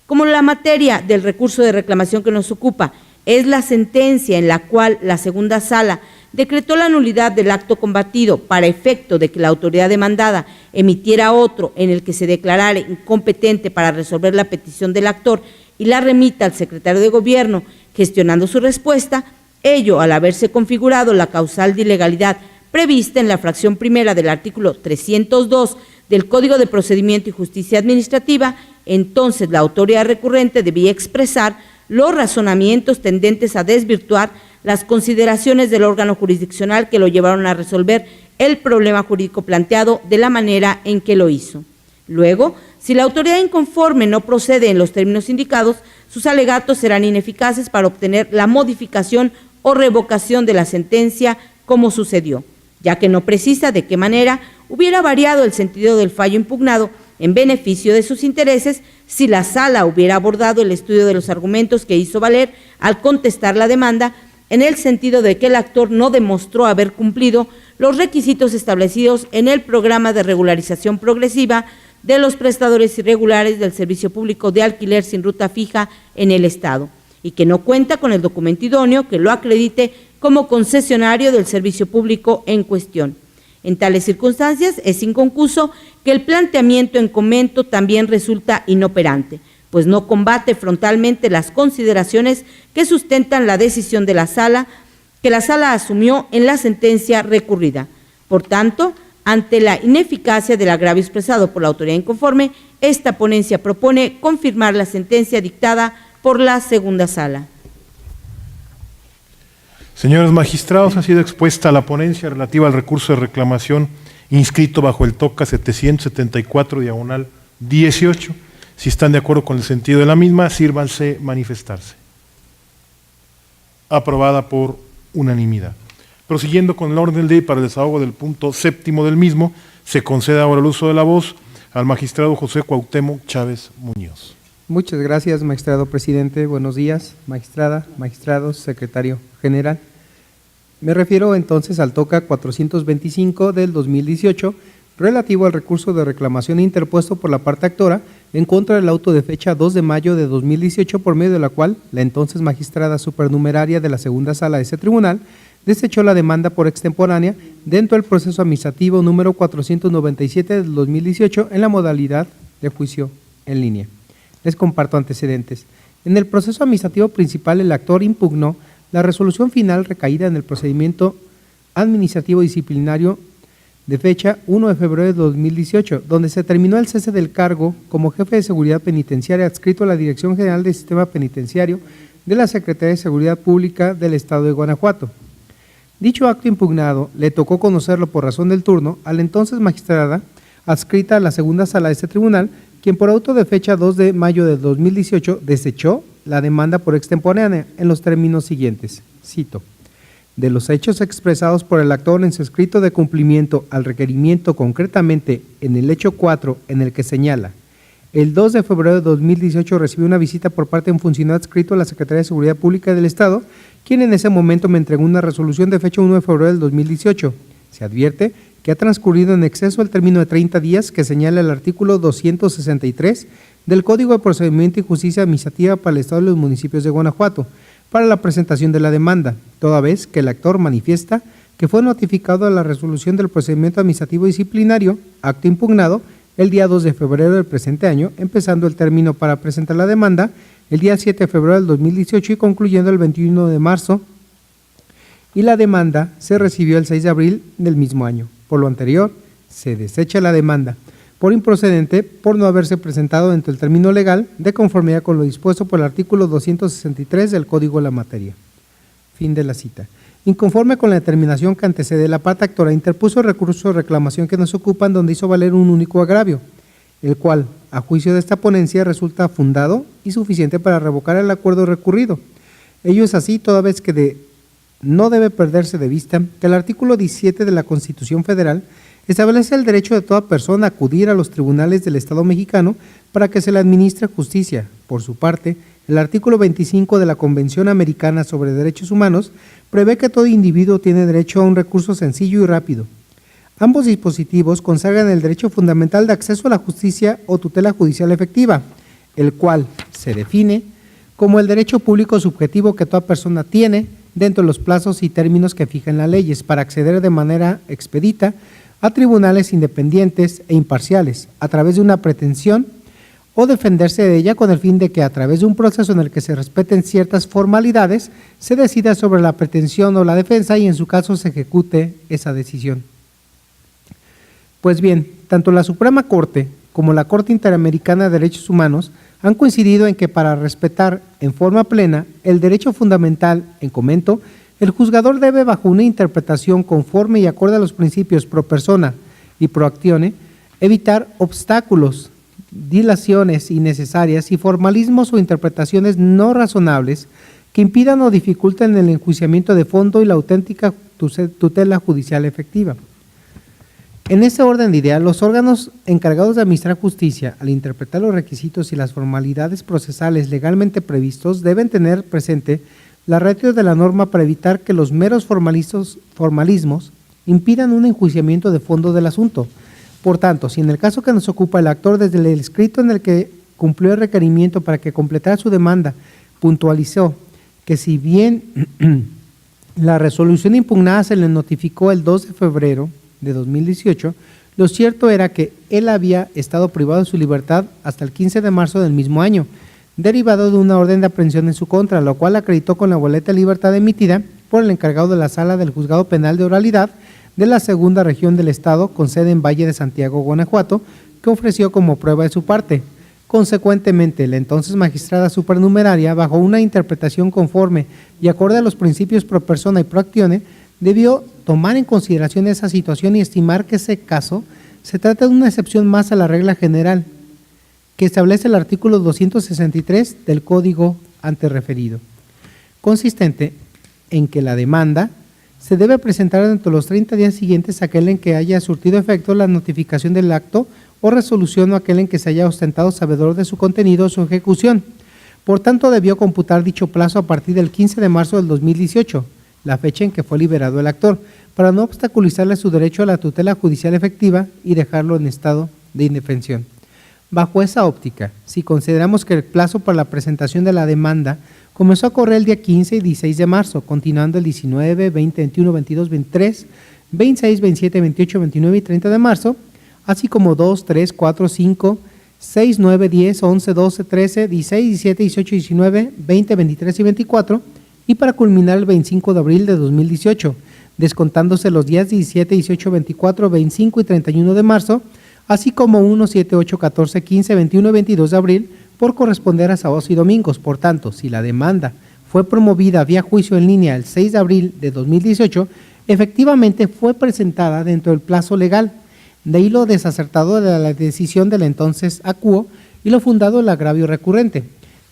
Como la materia del recurso de reclamación que nos ocupa es la sentencia en la cual la segunda sala decretó la nulidad del acto combatido para efecto de que la autoridad demandada emitiera otro en el que se declarara incompetente para resolver la petición del actor y la remita al secretario de Gobierno gestionando su respuesta, ello al haberse configurado la causal de ilegalidad prevista en la fracción primera del artículo 302 del Código de Procedimiento y Justicia Administrativa, entonces la autoridad recurrente debía expresar los razonamientos tendentes a desvirtuar las consideraciones del órgano jurisdiccional que lo llevaron a resolver el problema jurídico planteado de la manera en que lo hizo. Luego, si la autoridad inconforme no procede en los términos indicados, sus alegatos serán ineficaces para obtener la modificación o revocación de la sentencia como sucedió, ya que no precisa de qué manera hubiera variado el sentido del fallo impugnado en beneficio de sus intereses si la Sala hubiera abordado el estudio de los argumentos que hizo valer al contestar la demanda en el sentido de que el actor no demostró haber cumplido los requisitos establecidos en el programa de regularización progresiva de los prestadores irregulares del servicio público de alquiler sin ruta fija en el Estado y que no cuenta con el documento idóneo que lo acredite como concesionario del servicio público en cuestión. En tales circunstancias es inconcuso que el planteamiento en comento también resulta inoperante, pues no combate frontalmente las consideraciones que sustentan la decisión de la Sala, que la Sala asumió en la sentencia recurrida. Por tanto, ante la ineficacia del agravio expresado por la autoridad inconforme, esta ponencia propone confirmar la sentencia dictada por la segunda Sala. Señores magistrados, ha sido expuesta la ponencia relativa al recurso de reclamación inscrito bajo el TOCA 774/18. Si están de acuerdo con el sentido de la misma, sírvanse manifestarse. Aprobada por unanimidad. Prosiguiendo con el orden del día y para el desahogo del punto séptimo del mismo, se concede ahora el uso de la voz al magistrado José Cuauhtémoc Chávez Muñoz. Muchas gracias, magistrado presidente. Buenos días, magistrada, magistrados, secretario general. Me refiero entonces al TOCA 425 del 2018, relativo al recurso de reclamación interpuesto por la parte actora en contra del auto de fecha 2 de mayo de 2018, por medio de la cual la entonces magistrada supernumeraria de la segunda sala de ese tribunal desechó la demanda por extemporánea dentro del proceso administrativo número 497 del 2018 en la modalidad de juicio en línea. Les comparto antecedentes. En el proceso administrativo principal, el actor impugnó la resolución final recaída en el procedimiento administrativo disciplinario de fecha 1 de febrero de 2018, donde se terminó el cese del cargo como jefe de seguridad penitenciaria adscrito a la Dirección General del Sistema Penitenciario de la Secretaría de Seguridad Pública del Estado de Guanajuato. Dicho acto impugnado le tocó conocerlo por razón del turno a la entonces magistrada adscrita a la segunda sala de este tribunal, quien por auto de fecha 2 de mayo de 2018 desechó la demanda por extemporánea en los términos siguientes. Cito: de los hechos expresados por el actor en su escrito de cumplimiento al requerimiento, concretamente en el hecho 4, en el que señala: el 2 de febrero de 2018 recibió una visita por parte de un funcionario adscrito a la Secretaría de Seguridad Pública del Estado, quien en ese momento me entregó una resolución de fecha 1 de febrero del 2018. Se advierte que ha transcurrido en exceso el término de 30 días que señala el artículo 263 del Código de Procedimiento y Justicia Administrativa para el Estado y los municipios de Guanajuato, para la presentación de la demanda, toda vez que el actor manifiesta que fue notificado de la resolución del procedimiento administrativo disciplinario, acto impugnado, el día 2 de febrero del presente año, empezando el término para presentar la demanda el día 7 de febrero del 2018 y concluyendo el 21 de marzo, y la demanda se recibió el 6 de abril del mismo año. Por lo anterior, se desecha la demanda por improcedente por no haberse presentado dentro del término legal de conformidad con lo dispuesto por el artículo 263 del Código de la materia. Fin de la cita. Inconforme con la determinación que antecede, la parte actora interpuso recurso de reclamación que nos ocupan, donde hizo valer un único agravio, el cual, a juicio de esta ponencia, resulta fundado y suficiente para revocar el acuerdo recurrido. Ello es así toda vez que no debe perderse de vista que el artículo 17 de la Constitución Federal establece el derecho de toda persona a acudir a los tribunales del Estado mexicano para que se le administre justicia. Por su parte, el artículo 25 de la Convención Americana sobre Derechos Humanos prevé que todo individuo tiene derecho a un recurso sencillo y rápido. Ambos dispositivos consagran el derecho fundamental de acceso a la justicia o tutela judicial efectiva, el cual se define como el derecho público subjetivo que toda persona tiene dentro de los plazos y términos que fijan las leyes para acceder de manera expedita a tribunales independientes e imparciales a través de una pretensión o defenderse de ella con el fin de que a través de un proceso en el que se respeten ciertas formalidades se decida sobre la pretensión o la defensa y en su caso se ejecute esa decisión. Pues bien, tanto la Suprema Corte como la Corte Interamericana de Derechos Humanos han coincidido en que para respetar en forma plena el derecho fundamental en comento, el juzgador debe, bajo una interpretación conforme y acorde a los principios pro persona y pro actione, evitar obstáculos, dilaciones innecesarias y formalismos o interpretaciones no razonables que impidan o dificulten el enjuiciamiento de fondo y la auténtica tutela judicial efectiva. En ese orden de ideas, los órganos encargados de administrar justicia, al interpretar los requisitos y las formalidades procesales legalmente previstos, deben tener presente la ratio de la norma para evitar que los meros formalismos impidan un enjuiciamiento de fondo del asunto. Por tanto, si en el caso que nos ocupa el actor desde el escrito en el que cumplió el requerimiento para que completara su demanda, puntualizó que si bien la resolución impugnada se le notificó el 2 de febrero de 2018, lo cierto era que él había estado privado de su libertad hasta el 15 de marzo del mismo año, derivado de una orden de aprehensión en su contra, lo cual acreditó con la boleta de libertad emitida por el encargado de la Sala del Juzgado Penal de Oralidad de la Segunda Región del Estado, con sede en Valle de Santiago, Guanajuato, que ofreció como prueba de su parte. Consecuentemente, la entonces magistrada supernumeraria, bajo una interpretación conforme y acorde a los principios pro persona y pro actione, debió tomar en consideración esa situación y estimar que ese caso se trata de una excepción más a la regla general que establece el artículo 263 del Código anterreferido, consistente en que la demanda se debe presentar dentro de los 30 días siguientes a aquel en que haya surtido efecto la notificación del acto o resolución o aquel en que se haya ostentado sabedor de su contenido o su ejecución. Por tanto, debió computar dicho plazo a partir del 15 de marzo del 2018, la fecha en que fue liberado el actor, para no obstaculizarle su derecho a la tutela judicial efectiva y dejarlo en estado de indefensión. Bajo esa óptica, si consideramos que el plazo para la presentación de la demanda comenzó a correr el día 15 y 16 de marzo, continuando el 19, 20, 21, 22, 23, 26, 27, 28, 29 y 30 de marzo, así como 2, 3, 4, 5, 6, 9, 10, 11, 12, 13, 16, 17, 18, 19, 20, 23 y 24, y para culminar el 25 de abril de 2018, descontándose los días 17, 18, 24, 25 y 31 de marzo, así como 1, 7, 8, 14, 15, 21 y 22 de abril, por corresponder a sábados y domingos. Por tanto, si la demanda fue promovida vía juicio en línea el 6 de abril de 2018, efectivamente fue presentada dentro del plazo legal. De ahí lo desacertado de la decisión del entonces acuo y lo fundado el agravio recurrente.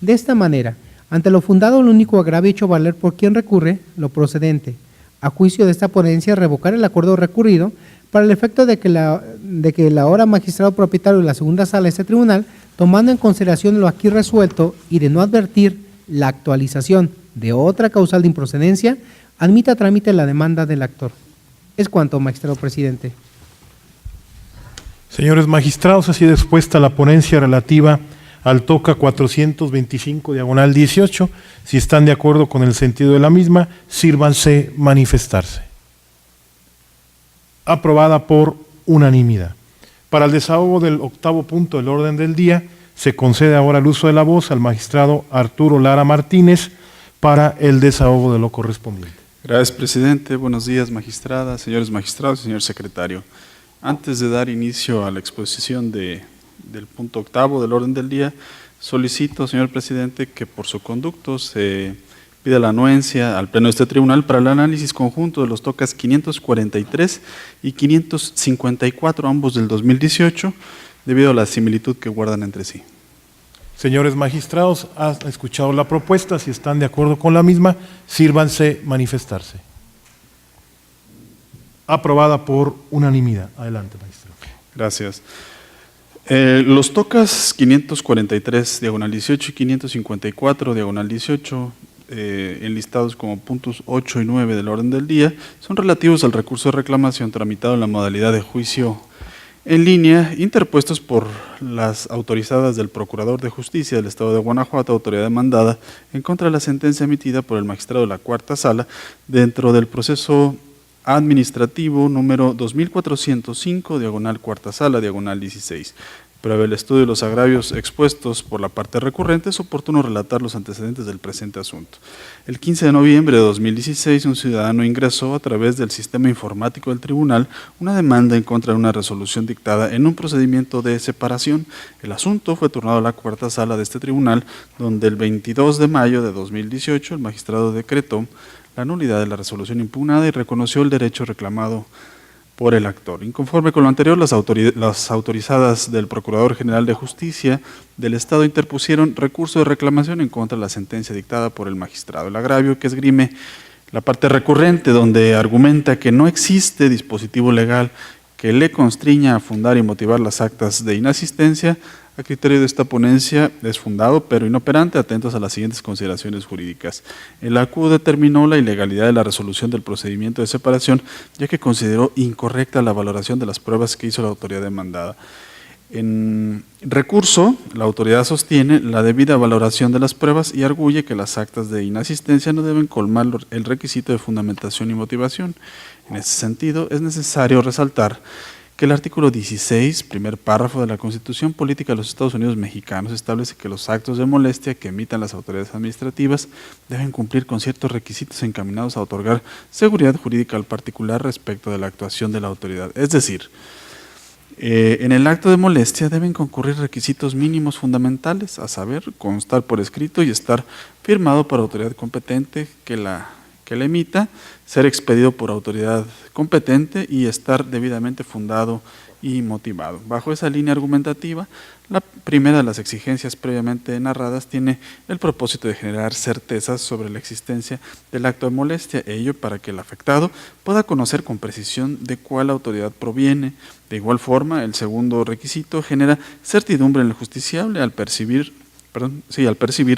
De esta manera, ante lo fundado, el único agravio hecho valer por quien recurre, lo procedente, a juicio de esta ponencia, revocar el acuerdo recurrido para el efecto de que el ahora magistrado propietario de la segunda sala de este tribunal, tomando en consideración lo aquí resuelto y de no advertir la actualización de otra causal de improcedencia, admita trámite la demanda del actor. Es cuanto, magistrado presidente. Señores magistrados, así dispuesta la ponencia relativa al TOCA 425, diagonal 18. Si están de acuerdo con el sentido de la misma, sírvanse manifestarse. Aprobada por unanimidad. Para el desahogo del octavo punto del orden del día, se concede ahora el uso de la voz al magistrado Arturo Lara Martínez para el desahogo de lo correspondiente. Gracias, presidente. Buenos días, magistrada, señores magistrados y señor secretario. Antes de dar inicio a la exposición del punto octavo del orden del día, solicito, señor presidente, que por su conducto se pida la anuencia al Pleno de este tribunal para el análisis conjunto de los TOCAS 543 y 554, ambos del 2018, debido a la similitud que guardan entre sí. Señores magistrados, han escuchado la propuesta. Si están de acuerdo con la misma, sírvanse manifestarse. Aprobada por unanimidad. Adelante, magistrado. Gracias. Los TOCAS 543, diagonal 18 y 554, diagonal 18, enlistados como puntos 8 y 9 del orden del día, son relativos al recurso de reclamación tramitado en la modalidad de juicio en línea, interpuestos por las autorizadas del Procurador de Justicia del Estado de Guanajuato, autoridad demandada, en contra de la sentencia emitida por el magistrado de la Cuarta Sala dentro del proceso administrativo número 2405, diagonal Cuarta Sala, diagonal 16. Previo el estudio de los agravios expuestos por la parte recurrente, es oportuno relatar los antecedentes del presente asunto. El 15 de noviembre de 2016, un ciudadano ingresó a través del sistema informático del tribunal una demanda en contra de una resolución dictada en un procedimiento de separación. El asunto fue turnado a la Cuarta Sala de este tribunal, donde el 22 de mayo de 2018 el magistrado decretó la nulidad de la resolución impugnada y reconoció el derecho reclamado por el actor. Inconforme con lo anterior, las autorizadas del Procurador General de Justicia del Estado interpusieron recurso de reclamación en contra de la sentencia dictada por el magistrado. El agravio que esgrime la parte recurrente, donde argumenta que no existe dispositivo legal que le constriña a fundar y motivar las actas de inasistencia, a criterio de esta ponencia es fundado pero inoperante, atentos a las siguientes consideraciones jurídicas. El ACU determinó la ilegalidad de la resolución del procedimiento de separación, ya que consideró incorrecta la valoración de las pruebas que hizo la autoridad demandada. En recurso, la autoridad sostiene la debida valoración de las pruebas y arguye que las actas de inasistencia no deben colmar el requisito de fundamentación y motivación. En ese sentido, es necesario resaltar que el artículo 16, primer párrafo de la Constitución Política de los Estados Unidos Mexicanos establece que los actos de molestia que emitan las autoridades administrativas deben cumplir con ciertos requisitos encaminados a otorgar seguridad jurídica al particular respecto de la actuación de la autoridad. Es decir, en el acto de molestia deben concurrir requisitos mínimos fundamentales, a saber, constar por escrito y estar firmado por autoridad competente que la emita, ser expedido por autoridad competente y estar debidamente fundado y motivado. Bajo esa línea argumentativa, la primera de las exigencias previamente narradas tiene el propósito de generar certezas sobre la existencia del acto de molestia, ello para que el afectado pueda conocer con precisión de cuál autoridad proviene. De igual forma, el segundo requisito genera certidumbre en el justiciable al percibir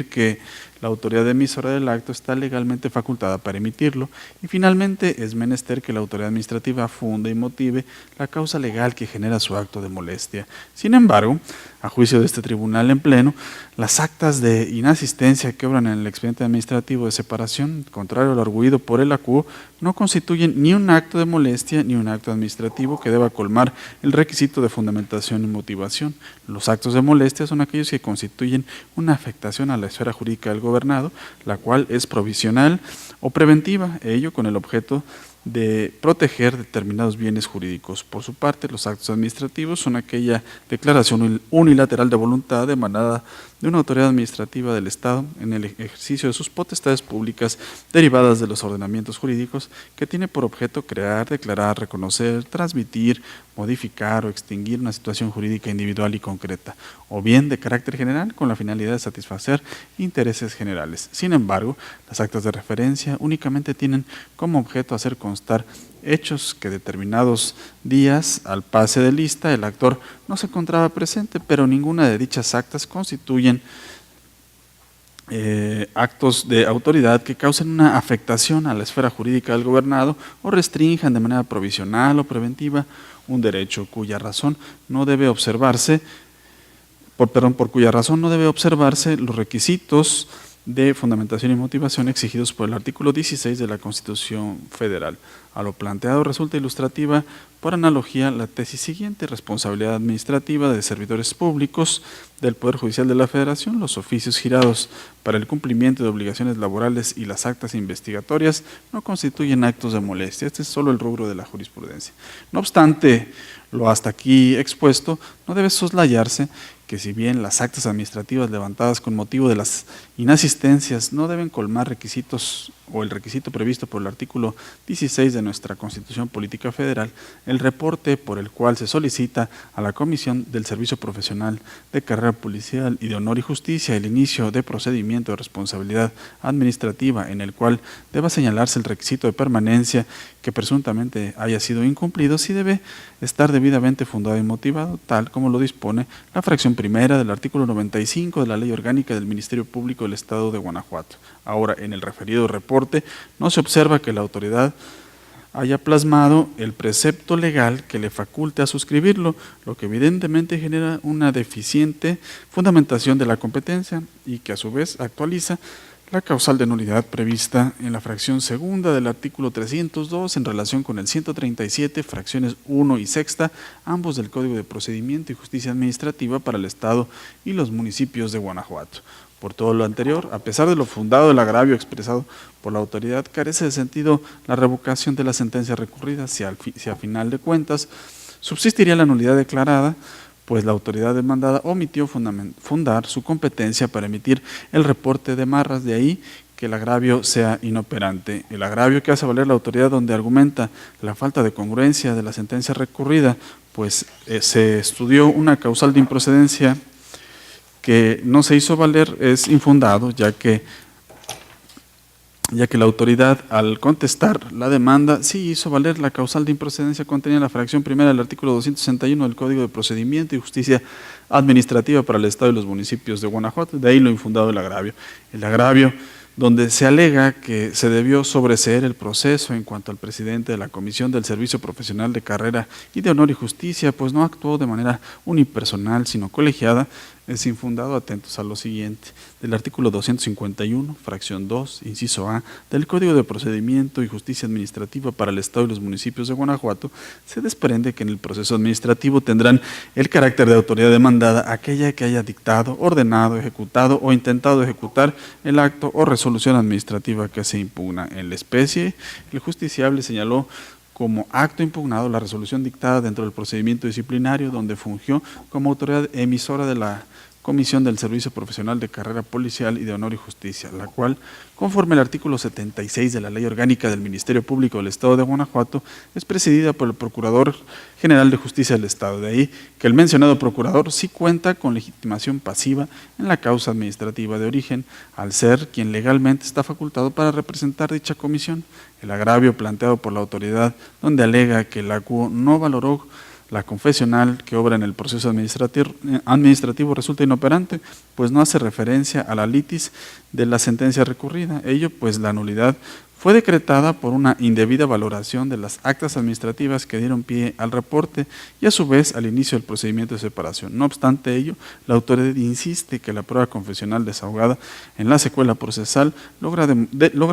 que la autoridad emisora del acto está legalmente facultada para emitirlo, y finalmente es menester que la autoridad administrativa funde y motive la causa legal que genera su acto de molestia. Sin embargo, a juicio de este tribunal en pleno, las actas de inasistencia que obran en el expediente administrativo de separación, contrario a lo arguido por el ACU, no constituyen ni un acto de molestia ni un acto administrativo que deba colmar el requisito de fundamentación y motivación. Los actos de molestia son aquellos que constituyen una afectación a la esfera jurídica del gobernado, la cual es provisional o preventiva, ello con el objeto de proteger determinados bienes jurídicos. Por su parte, los actos administrativos son aquella declaración unilateral de voluntad emanada de una autoridad administrativa del Estado en el ejercicio de sus potestades públicas derivadas de los ordenamientos jurídicos, que tiene por objeto crear, declarar, reconocer, transmitir, modificar o extinguir una situación jurídica individual y concreta, o bien de carácter general con la finalidad de satisfacer intereses generales. Sin embargo, las actas de referencia únicamente tienen como objeto hacer constar hechos que determinados días, al pase de lista, el actor no se encontraba presente, pero ninguna de dichas actas constituyen actos de autoridad que causen una afectación a la esfera jurídica del gobernado o restrinjan de manera provisional o preventiva un derecho cuya razón no debe observarse, por cuya razón no debe observarse los requisitos de fundamentación y motivación exigidos por el artículo 16 de la Constitución Federal. A lo planteado resulta ilustrativa, por analogía, la tesis siguiente: responsabilidad administrativa de servidores públicos del Poder Judicial de la Federación, los oficios girados para el cumplimiento de obligaciones laborales y las actas investigatorias no constituyen actos de molestia. Este es solo el rubro de la jurisprudencia. No obstante, lo hasta aquí expuesto no debe soslayarse que si bien las actas administrativas levantadas con motivo de las inasistencias no deben colmar requisitos o el requisito previsto por el artículo 16 de nuestra Constitución Política Federal, el reporte por el cual se solicita a la Comisión del Servicio Profesional de Carrera Policial y de Honor y Justicia el inicio de procedimiento de responsabilidad administrativa en el cual deba señalarse el requisito de permanencia que presuntamente haya sido incumplido, sí debe estar debidamente fundado y motivado, tal como lo dispone la fracción primera del artículo 95 de la Ley Orgánica del Ministerio Público del Estado de Guanajuato. Ahora, en el referido reporte no se observa que la autoridad haya plasmado el precepto legal que le faculte a suscribirlo, lo que evidentemente genera una deficiente fundamentación de la competencia y que a su vez actualiza la causal de nulidad prevista en la fracción segunda del artículo 302 en relación con el 137, fracciones 1 y sexta, ambos del Código de Procedimiento y Justicia Administrativa para el Estado y los municipios de Guanajuato. Por todo lo anterior, a pesar de lo fundado del agravio expresado por la autoridad, carece de sentido la revocación de la sentencia recurrida si a final de cuentas subsistiría la nulidad declarada, pues la autoridad demandada omitió fundar su competencia para emitir el reporte de marras, de ahí que el agravio sea inoperante. El agravio que hace valer la autoridad donde argumenta la falta de congruencia de la sentencia recurrida, pues se estudió una causal de improcedencia que no se hizo valer, es infundado, ya que la autoridad, al contestar la demanda, sí hizo valer la causal de improcedencia contenida en la fracción primera del artículo 261 del Código de Procedimiento y Justicia Administrativa para el Estado y los municipios de Guanajuato, de ahí lo infundado del agravio. El agravio donde se alega que se debió sobreseer el proceso en cuanto al presidente de la Comisión del Servicio Profesional de Carrera y de Honor y Justicia, pues no actuó de manera unipersonal, sino colegiada, es infundado. Atentos a lo siguiente: del artículo 251, fracción 2, inciso A, del Código de Procedimiento y Justicia Administrativa para el Estado y los municipios de Guanajuato, se desprende que en el proceso administrativo tendrán el carácter de autoridad demandada aquella que haya dictado, ordenado, ejecutado o intentado ejecutar el acto o resolución administrativa que se impugna. En la especie, el justiciable señaló como acto impugnado la resolución dictada dentro del procedimiento disciplinario, donde fungió como autoridad emisora de la Comisión del Servicio Profesional de Carrera Policial y de Honor y Justicia, la cual, conforme al artículo 76 de la Ley Orgánica del Ministerio Público del Estado de Guanajuato, es presidida por el Procurador General de Justicia del Estado. De ahí que el mencionado procurador sí cuenta con legitimación pasiva en la causa administrativa de origen, al ser quien legalmente está facultado para representar dicha comisión. El agravio planteado por la autoridad, donde alega que la ACUO no valoró la confesional que obra en el proceso administrativo resulta inoperante, pues no hace referencia a la litis de la sentencia recurrida. Ello, pues la nulidad fue decretada por una indebida valoración de las actas administrativas que dieron pie al reporte y a su vez al inicio del procedimiento de separación. No obstante ello, la autoridad insiste que la prueba confesional desahogada en la secuela procesal logra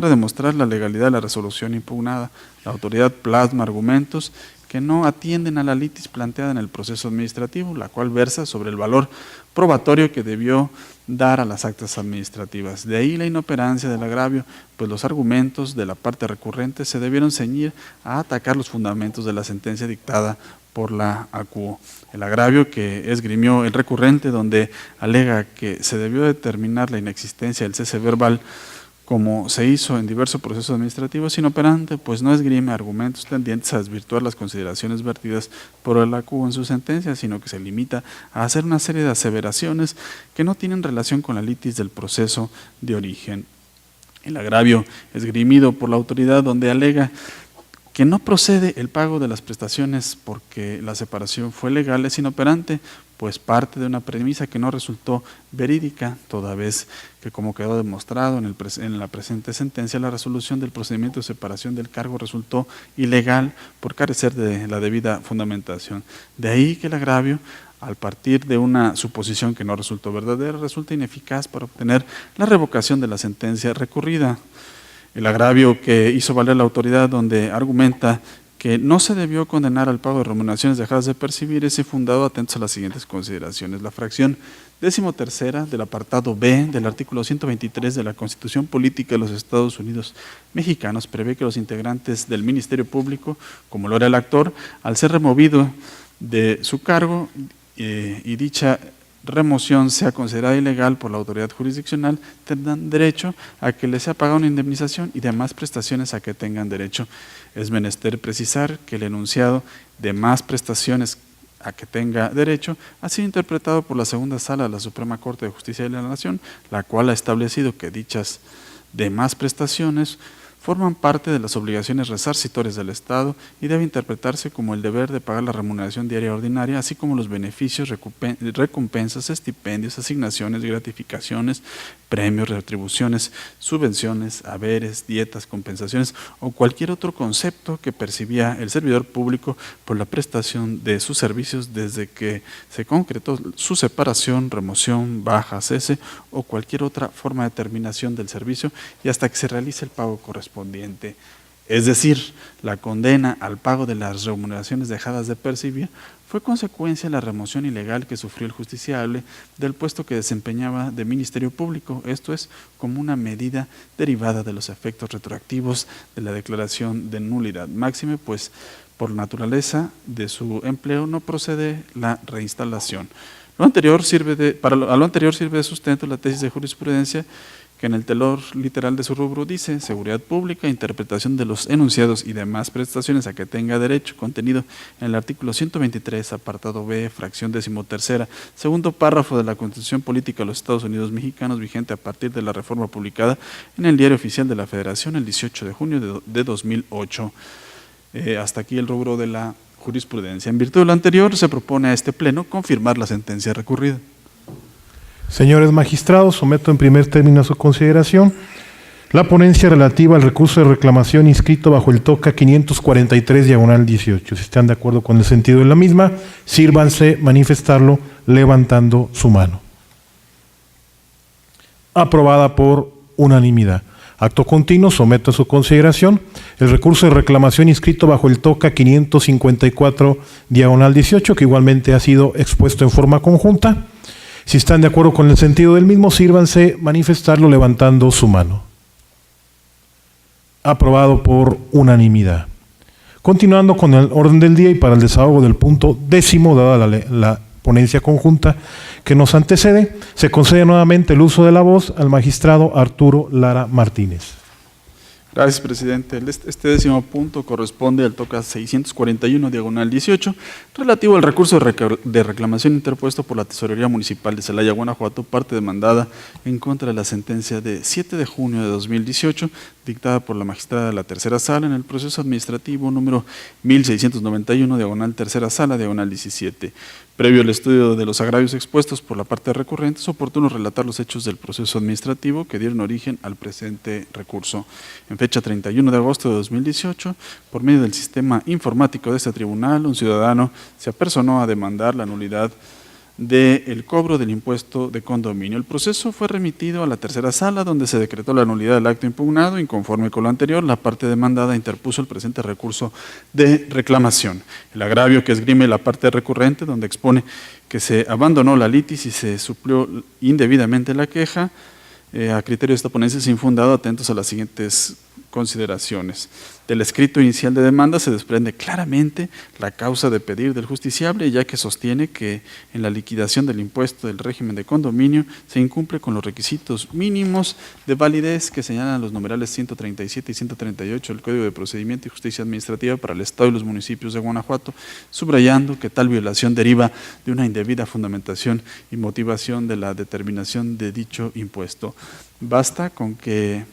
demostrar la legalidad de la resolución impugnada. La autoridad plasma argumentos que no atienden a la litis planteada en el proceso administrativo, la cual versa sobre el valor probatorio que debió dar a las actas administrativas. De ahí la inoperancia del agravio, pues los argumentos de la parte recurrente se debieron ceñir a atacar los fundamentos de la sentencia dictada por la ACUO. El agravio que esgrimió el recurrente, donde alega que se debió determinar la inexistencia del cese verbal, como se hizo en diversos procesos administrativos, inoperante, pues no esgrime argumentos tendientes a desvirtuar las consideraciones vertidas por el ACUO en su sentencia, sino que se limita a hacer una serie de aseveraciones que no tienen relación con la litis del proceso de origen. El agravio esgrimido por la autoridad, donde alega que no procede el pago de las prestaciones porque la separación fue legal, es inoperante, pues parte de una premisa que no resultó verídica, toda vez que, como quedó demostrado en la presente sentencia, la resolución del procedimiento de separación del cargo resultó ilegal por carecer de la debida fundamentación. De ahí que el agravio, al partir de una suposición que no resultó verdadera, resulta ineficaz para obtener la revocación de la sentencia recurrida. El agravio que hizo valer la autoridad, donde argumenta que no se debió condenar al pago de remuneraciones dejadas de percibir, es infundado, atentos a las siguientes consideraciones. La fracción 13ª del apartado B del artículo 123 de la Constitución Política de los Estados Unidos Mexicanos prevé que los integrantes del Ministerio Público, como lo era el actor, al ser removido de su cargo y dicha remoción sea considerada ilegal por la autoridad jurisdiccional, tendrán derecho a que les sea pagada una indemnización y demás prestaciones a que tengan derecho. Es menester precisar que el enunciado de más prestaciones a que tenga derecho ha sido interpretado por la segunda sala de la Suprema Corte de Justicia de la Nación, la cual ha establecido que dichas demás prestaciones forman parte de las obligaciones resarcitorias del Estado y debe interpretarse como el deber de pagar la remuneración diaria ordinaria, así como los beneficios, recompensas, estipendios, asignaciones, gratificaciones, premios, retribuciones, subvenciones, haberes, dietas, compensaciones o cualquier otro concepto que percibía el servidor público por la prestación de sus servicios desde que se concretó su separación, remoción, baja, cese o cualquier otra forma de terminación del servicio y hasta que se realice el pago correspondiente. Es decir, la condena al pago de las remuneraciones dejadas de percibir fue consecuencia de la remoción ilegal que sufrió el justiciable del puesto que desempeñaba de Ministerio Público, esto es, como una medida derivada de los efectos retroactivos de la declaración de nulidad máxime, pues por naturaleza de su empleo no procede la reinstalación. A lo anterior sirve de sustento la tesis de jurisprudencia que en el tenor literal de su rubro dice: seguridad pública, interpretación de los enunciados y demás prestaciones a que tenga derecho, contenido en el artículo 123, apartado B, fracción 13ª, segundo párrafo de la Constitución Política de los Estados Unidos Mexicanos, vigente a partir de la reforma publicada en el Diario Oficial de la Federación el 18 de junio de 2008. Hasta aquí el rubro de la jurisprudencia. En virtud de lo anterior, se propone a este Pleno confirmar la sentencia recurrida. Señores magistrados, someto en primer término a su consideración la ponencia relativa al recurso de reclamación inscrito bajo el TOCA 543/18. Si están de acuerdo con el sentido de la misma, sírvanse manifestarlo levantando su mano. Aprobada por unanimidad. Acto continuo, someto a su consideración el recurso de reclamación inscrito bajo el TOCA 554/18, que igualmente ha sido expuesto en forma conjunta. Si están de acuerdo con el sentido del mismo, sírvanse manifestarlo levantando su mano. Aprobado por unanimidad. Continuando con el orden del día y para el desahogo del punto 10, dada la ponencia conjunta que nos antecede, se concede nuevamente el uso de la voz al magistrado Arturo Lara Martínez. Gracias, presidente. Este 10º punto corresponde al TOCA 641/18, relativo al recurso de reclamación interpuesto por la Tesorería Municipal de Celaya, Guanajuato, parte demandada en contra de la sentencia de 7 de junio de 2018, dictada por la magistrada de la Tercera Sala en el proceso administrativo número 1691, Tercera Sala, 17. Previo al estudio de los agravios expuestos por la parte recurrente, es oportuno relatar los hechos del proceso administrativo que dieron origen al presente recurso. En fecha 31 de agosto de 2018, por medio del sistema informático de este tribunal, un ciudadano se apersonó a demandar la nulidad del cobro del impuesto de condominio. El proceso fue remitido a la Tercera Sala, donde se decretó la nulidad del acto impugnado. Inconforme con lo anterior, la parte demandada interpuso el presente recurso de reclamación. El agravio que esgrime la parte recurrente, donde expone que se abandonó la litis y se suplió indebidamente la queja, a criterio de esta ponencia es infundado, atentos a las siguientes consideraciones. Del escrito inicial de demanda se desprende claramente la causa de pedir del justiciable, ya que sostiene que en la liquidación del impuesto del régimen de condominio se incumple con los requisitos mínimos de validez que señalan los numerales 137 y 138 del Código de Procedimiento y Justicia Administrativa para el Estado y los municipios de Guanajuato, subrayando que tal violación deriva de una indebida fundamentación y motivación de la determinación de dicho impuesto. Basta con que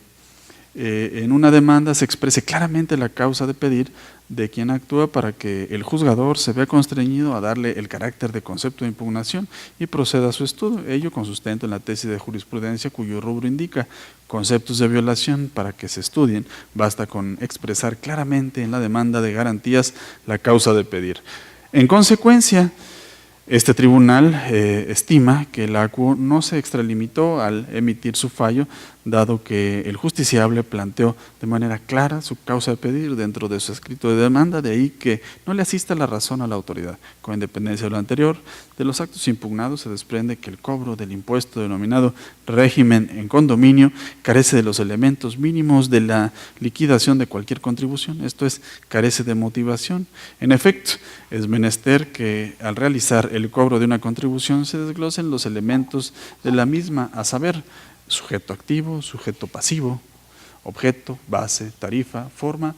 en una demanda se exprese claramente la causa de pedir, de quien actúa para que el juzgador se vea constreñido a darle el carácter de concepto de impugnación y proceda a su estudio, ello con sustento en la tesis de jurisprudencia cuyo rubro indica conceptos de violación para que se estudien, basta con expresar claramente en la demanda de garantías la causa de pedir. En consecuencia, este tribunal estima que el acuo no se extralimitó al emitir su fallo, dado que el justiciable planteó de manera clara su causa de pedir dentro de su escrito de demanda, de ahí que no le asista la razón a la autoridad. Con independencia de lo anterior, de los actos impugnados se desprende que el cobro del impuesto denominado régimen en condominio carece de los elementos mínimos de la liquidación de cualquier contribución, esto es, carece de motivación. En efecto, es menester que al realizar el cobro de una contribución se desglosen los elementos de la misma, a saber, sujeto activo, sujeto pasivo, objeto, base, tarifa, forma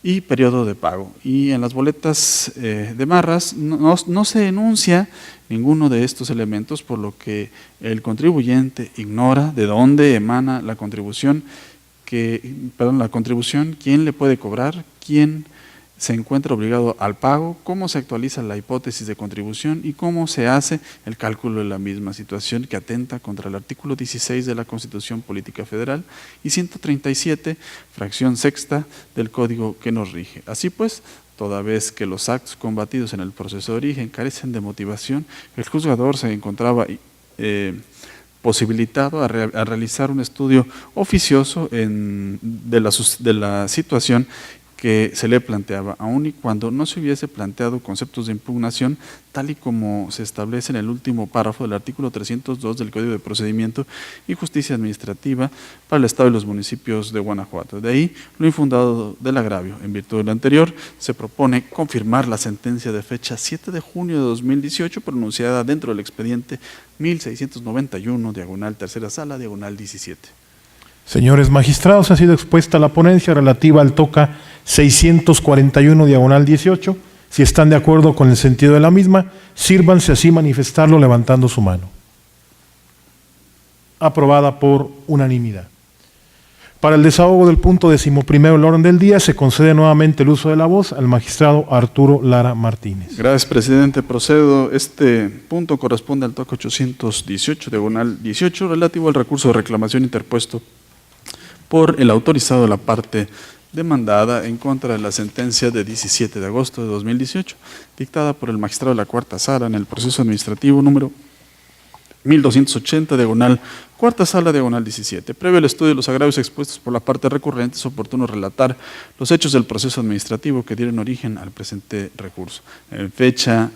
y periodo de pago. Y en las boletas de Marras no se enuncia ninguno de estos elementos, por lo que el contribuyente ignora de dónde emana la contribución, quién le puede cobrar, quién se encuentra obligado al pago, cómo se actualiza la hipótesis de contribución y cómo se hace el cálculo de la misma, situación que atenta contra el artículo 16 de la Constitución Política Federal y 137, fracción sexta del Código que nos rige. Así pues, toda vez que los actos combatidos en el proceso de origen carecen de motivación, el juzgador se encontraba posibilitado a realizar un estudio oficioso de la situación que se le planteaba, aun y cuando no se hubiese planteado conceptos de impugnación, tal y como se establece en el último párrafo del artículo 302 del Código de Procedimiento y Justicia Administrativa para el Estado y los municipios de Guanajuato. De ahí lo infundado del agravio. En virtud de lo anterior, se propone confirmar la sentencia de fecha 7 de junio de 2018 pronunciada dentro del expediente 1691, diagonal tercera sala, diagonal 17. Señores magistrados, ha sido expuesta la ponencia relativa al TOCA 641, diagonal 18. Si están de acuerdo con el sentido de la misma, sírvanse así manifestarlo levantando su mano. Aprobada por unanimidad. Para el desahogo del punto 11º del orden del día, se concede nuevamente el uso de la voz al magistrado Arturo Lara Martínez. Gracias, presidente. Procedo. Este punto corresponde al TOCA 818, diagonal 18, relativo al recurso de reclamación interpuesto por el autorizado de la parte demandada en contra de la sentencia de 17 de agosto de 2018, dictada por el magistrado de la Cuarta Sala en el proceso administrativo número 1280, diagonal Cuarta Sala, diagonal 17. Previo el estudio de los agravios expuestos por la parte recurrente, es oportuno relatar los hechos del proceso administrativo que dieron origen al presente recurso. En fecha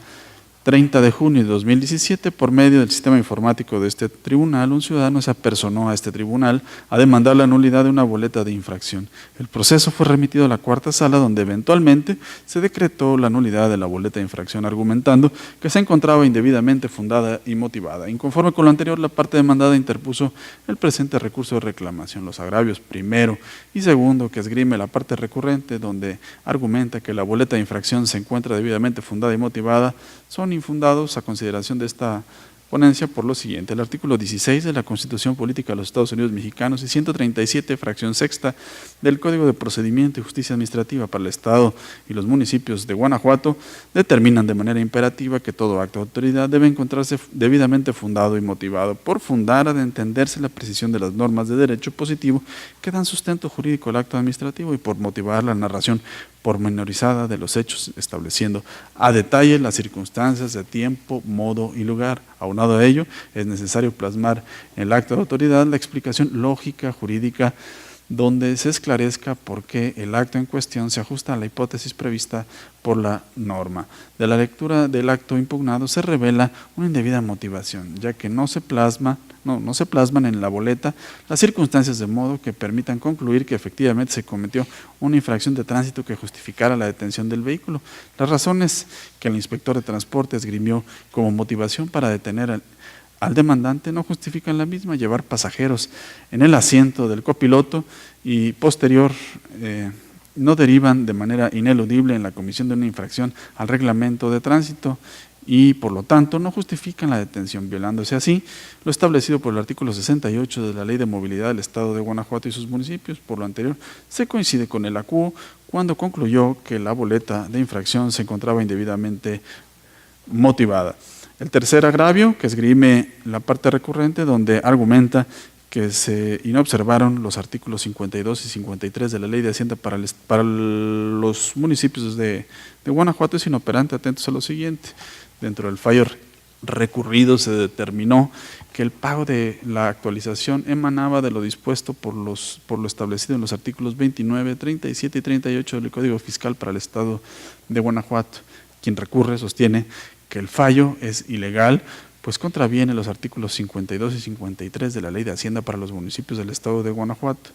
30 de junio de 2017, por medio del sistema informático de este tribunal, un ciudadano se apersonó a este tribunal a demandar la nulidad de una boleta de infracción. El proceso fue remitido a la Cuarta Sala, donde eventualmente se decretó la nulidad de la boleta de infracción, argumentando que se encontraba indebidamente fundada y motivada. Inconforme con lo anterior, la parte demandada interpuso el presente recurso de reclamación. Los agravios primero y segundo que esgrime la parte recurrente, donde argumenta que la boleta de infracción se encuentra debidamente fundada y motivada, son infundados a consideración de esta ponencia por lo siguiente: el artículo 16 de la Constitución Política de los Estados Unidos Mexicanos y 137, fracción sexta del Código de Procedimiento y Justicia Administrativa para el Estado y los municipios de Guanajuato determinan de manera imperativa que todo acto de autoridad debe encontrarse debidamente fundado y motivado. Por fundar ha de entenderse la precisión de las normas de derecho positivo que dan sustento jurídico al acto administrativo, y por motivar la narración pormenorizada de los hechos, estableciendo a detalle las circunstancias de tiempo, modo y lugar. Aunado a ello, es necesario plasmar en el acto de autoridad la explicación lógica, jurídica, donde se esclarezca por qué el acto en cuestión se ajusta a la hipótesis prevista por la norma. De la lectura del acto impugnado se revela una indebida motivación, ya que no se plasman en la boleta las circunstancias de modo que permitan concluir que efectivamente se cometió una infracción de tránsito que justificara la detención del vehículo. Las razones que el inspector de transporte esgrimió como motivación para detener al demandante no justifican la misma: llevar pasajeros en el asiento del copiloto y posterior no derivan de manera ineludible en la comisión de una infracción al reglamento de tránsito y por lo tanto no justifican la detención, violándose así lo establecido por el artículo 68 de la Ley de Movilidad del Estado de Guanajuato y sus municipios. Por lo anterior, se coincide con el ACUO cuando concluyó que la boleta de infracción se encontraba indebidamente motivada. El tercer agravio que esgrime la parte recurrente, donde argumenta que se inobservaron los artículos 52 y 53 de la Ley de Hacienda para los municipios de Guanajuato, es inoperante. Atentos a lo siguiente: dentro del fallo recurrido se determinó que el pago de la actualización emanaba de lo dispuesto por lo establecido en los artículos 29, 37 y 38 del Código Fiscal para el Estado de Guanajuato. Quien recurre sostiene que el fallo es ilegal, pues contraviene los artículos 52 y 53 de la Ley de Hacienda para los municipios del Estado de Guanajuato.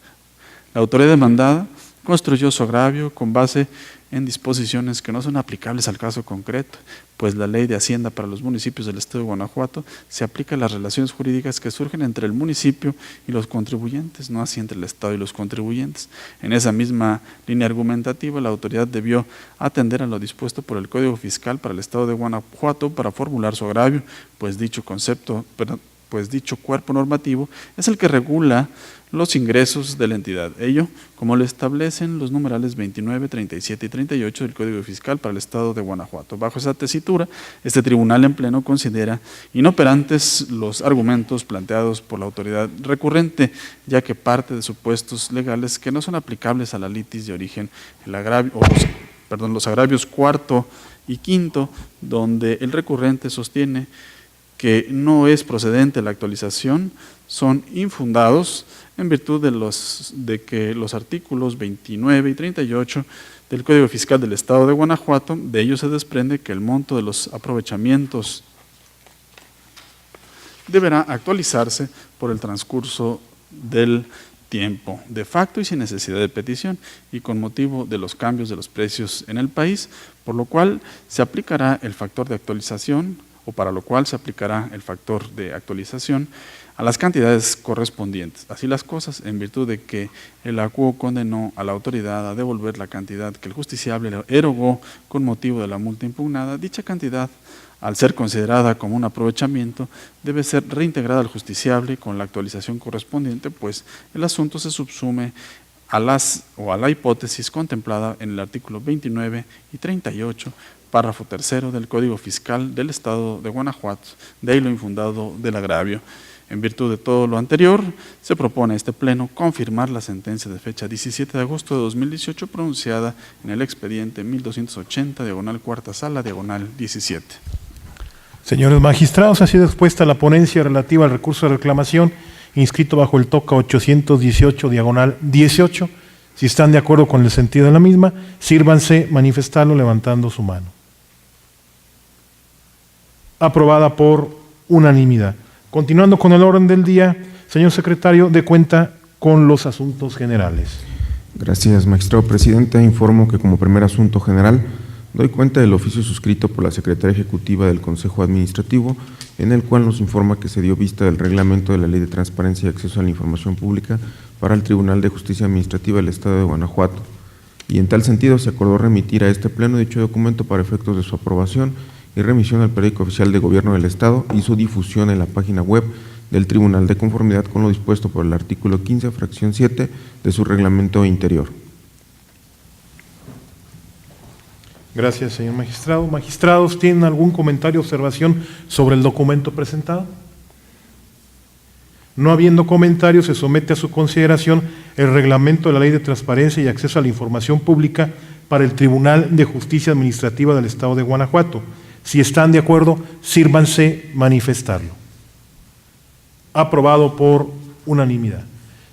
La autoridad demandada construyó su agravio con base en disposiciones que no son aplicables al caso concreto, pues la Ley de Hacienda para los municipios del Estado de Guanajuato se aplica a las relaciones jurídicas que surgen entre el municipio y los contribuyentes, no así entre el Estado y los contribuyentes. En esa misma línea argumentativa, la autoridad debió atender a lo dispuesto por el Código Fiscal para el Estado de Guanajuato para formular su agravio, pues dicho cuerpo normativo es el que regula los ingresos de la entidad. Ello, como lo establecen los numerales 29, 37 y 38 del Código Fiscal para el Estado de Guanajuato. Bajo esa tesitura, este tribunal en pleno considera inoperantes los argumentos planteados por la autoridad recurrente, ya que parte de supuestos legales que no son aplicables a la litis de origen, los agravios cuarto y quinto, donde el recurrente sostiene que no es procedente la actualización, son infundados en virtud de que los artículos 29 y 38 del Código Fiscal del Estado de Guanajuato, de ellos se desprende que el monto de los aprovechamientos deberá actualizarse por el transcurso del tiempo, de facto y sin necesidad de petición, y con motivo de los cambios de los precios en el país, por lo cual se aplicará el factor de actualización, o para lo cual se aplicará el factor de actualización a las cantidades correspondientes. Así las cosas, en virtud de que el ACUO condenó a la autoridad a devolver la cantidad que el justiciable erogó con motivo de la multa impugnada, dicha cantidad, al ser considerada como un aprovechamiento, debe ser reintegrada al justiciable con la actualización correspondiente, pues el asunto se subsume a la hipótesis contemplada en el artículo 29 y 38, párrafo tercero del Código Fiscal del Estado de Guanajuato, de ahí lo infundado del agravio. En virtud de todo lo anterior, se propone a este Pleno confirmar la sentencia de fecha 17 de agosto de 2018 pronunciada en el expediente 1280, diagonal cuarta sala, diagonal 17. Señores magistrados, ha sido expuesta la ponencia relativa al recurso de reclamación inscrito bajo el TOCA 818, diagonal 18. Si están de acuerdo con el sentido de la misma, sírvanse manifestarlo levantando su mano. Aprobada por unanimidad. Continuando con el orden del día, señor secretario, dé cuenta con los asuntos generales. Gracias, magistrado presidente. Informo que como primer asunto general doy cuenta del oficio suscrito por la Secretaría Ejecutiva del Consejo Administrativo, en el cual nos informa que se dio vista del reglamento de la Ley de Transparencia y Acceso a la Información Pública para el Tribunal de Justicia Administrativa del Estado de Guanajuato, y en tal sentido se acordó remitir a este Pleno dicho documento para efectos de su aprobación y remisión al Periódico Oficial de Gobierno del Estado y su difusión en la página web del Tribunal de conformidad con lo dispuesto por el artículo 15, fracción 7 de su reglamento interior. Gracias, señor magistrado. Magistrados, ¿tienen algún comentario o observación sobre el documento presentado? No habiendo comentarios, se somete a su consideración el reglamento de la Ley de Transparencia y Acceso a la Información Pública para el Tribunal de Justicia Administrativa del Estado de Guanajuato. Si están de acuerdo, sírvanse manifestarlo. Aprobado por unanimidad.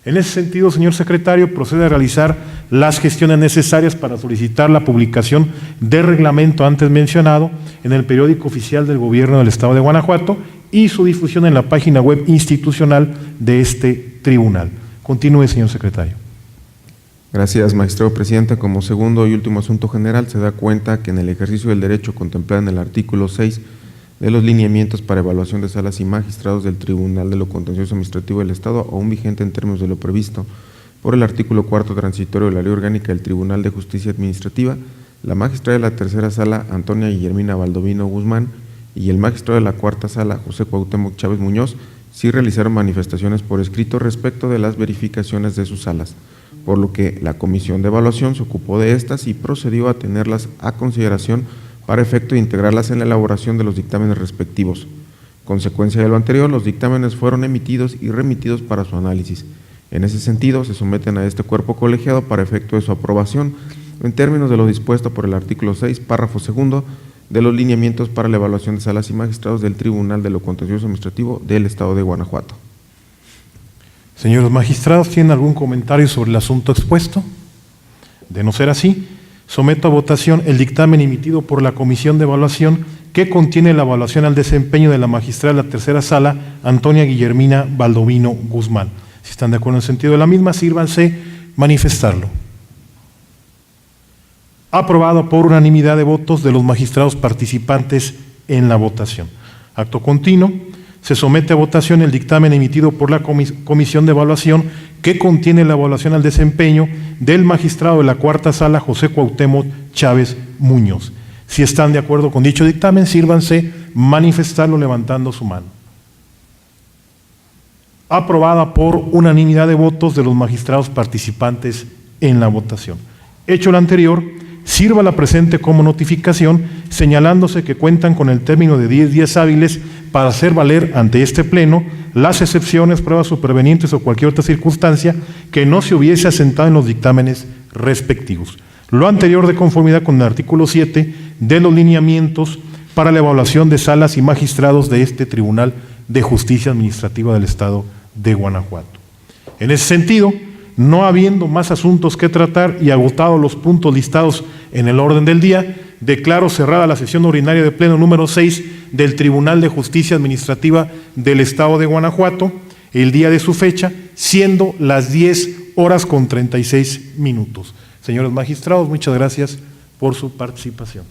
En ese sentido, señor secretario, procede a realizar las gestiones necesarias para solicitar la publicación del reglamento antes mencionado en el Periódico Oficial del Gobierno del Estado de Guanajuato y su difusión en la página web institucional de este tribunal. Continúe, señor secretario. Gracias, magistrado presidente. Como segundo y último asunto general, se da cuenta que en el ejercicio del derecho contemplado en el artículo 6 de los lineamientos para evaluación de salas y magistrados del Tribunal de lo Contencioso Administrativo del Estado, aún vigente en términos de lo previsto por el artículo 4 transitorio de la Ley Orgánica del Tribunal de Justicia Administrativa, la magistrada de la tercera sala, Antonia Guillermina Baldovino Guzmán, y el magistrado de la Cuarta Sala, José Cuauhtémoc Chávez Muñoz, sí realizaron manifestaciones por escrito respecto de las verificaciones de sus salas, por lo que la Comisión de Evaluación se ocupó de estas y procedió a tenerlas a consideración para efecto de integrarlas en la elaboración de los dictámenes respectivos. Consecuencia de lo anterior, los dictámenes fueron emitidos y remitidos para su análisis. En ese sentido, se someten a este cuerpo colegiado para efecto de su aprobación en términos de lo dispuesto por el artículo 6, párrafo segundo, de los lineamientos para la evaluación de salas y magistrados del Tribunal de lo Contencioso Administrativo del Estado de Guanajuato. Señores magistrados, ¿tienen algún comentario sobre el asunto expuesto? De no ser así, someto a votación el dictamen emitido por la Comisión de Evaluación que contiene la evaluación al desempeño de la magistrada de la tercera sala, Antonia Guillermina Baldovino Guzmán. Si están de acuerdo en el sentido de la misma, sírvanse manifestarlo. Aprobado por unanimidad de votos de los magistrados participantes en la votación. Acto continuo, se somete a votación el dictamen emitido por la Comisión de Evaluación que contiene la evaluación al desempeño del magistrado de la Cuarta Sala, José Cuauhtémoc Chávez Muñoz. Si están de acuerdo con dicho dictamen, sírvanse manifestarlo levantando su mano. Aprobada por unanimidad de votos de los magistrados participantes en la votación. Hecho lo anterior, sirva la presente como notificación, señalándose que cuentan con el término de 10 días hábiles para hacer valer ante este Pleno las excepciones, pruebas supervenientes o cualquier otra circunstancia que no se hubiese asentado en los dictámenes respectivos. Lo anterior de conformidad con el artículo 7 de los lineamientos para la evaluación de salas y magistrados de este Tribunal de Justicia Administrativa del Estado de Guanajuato. En ese sentido, no habiendo más asuntos que tratar y agotados los puntos listados en el orden del día, declaro cerrada la sesión ordinaria de Pleno número 6 del Tribunal de Justicia Administrativa del Estado de Guanajuato, el día de su fecha, siendo las 10:36. Señores magistrados, muchas gracias por su participación.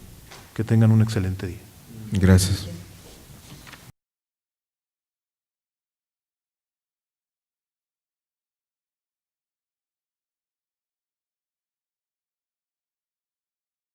Que tengan un excelente día. Gracias.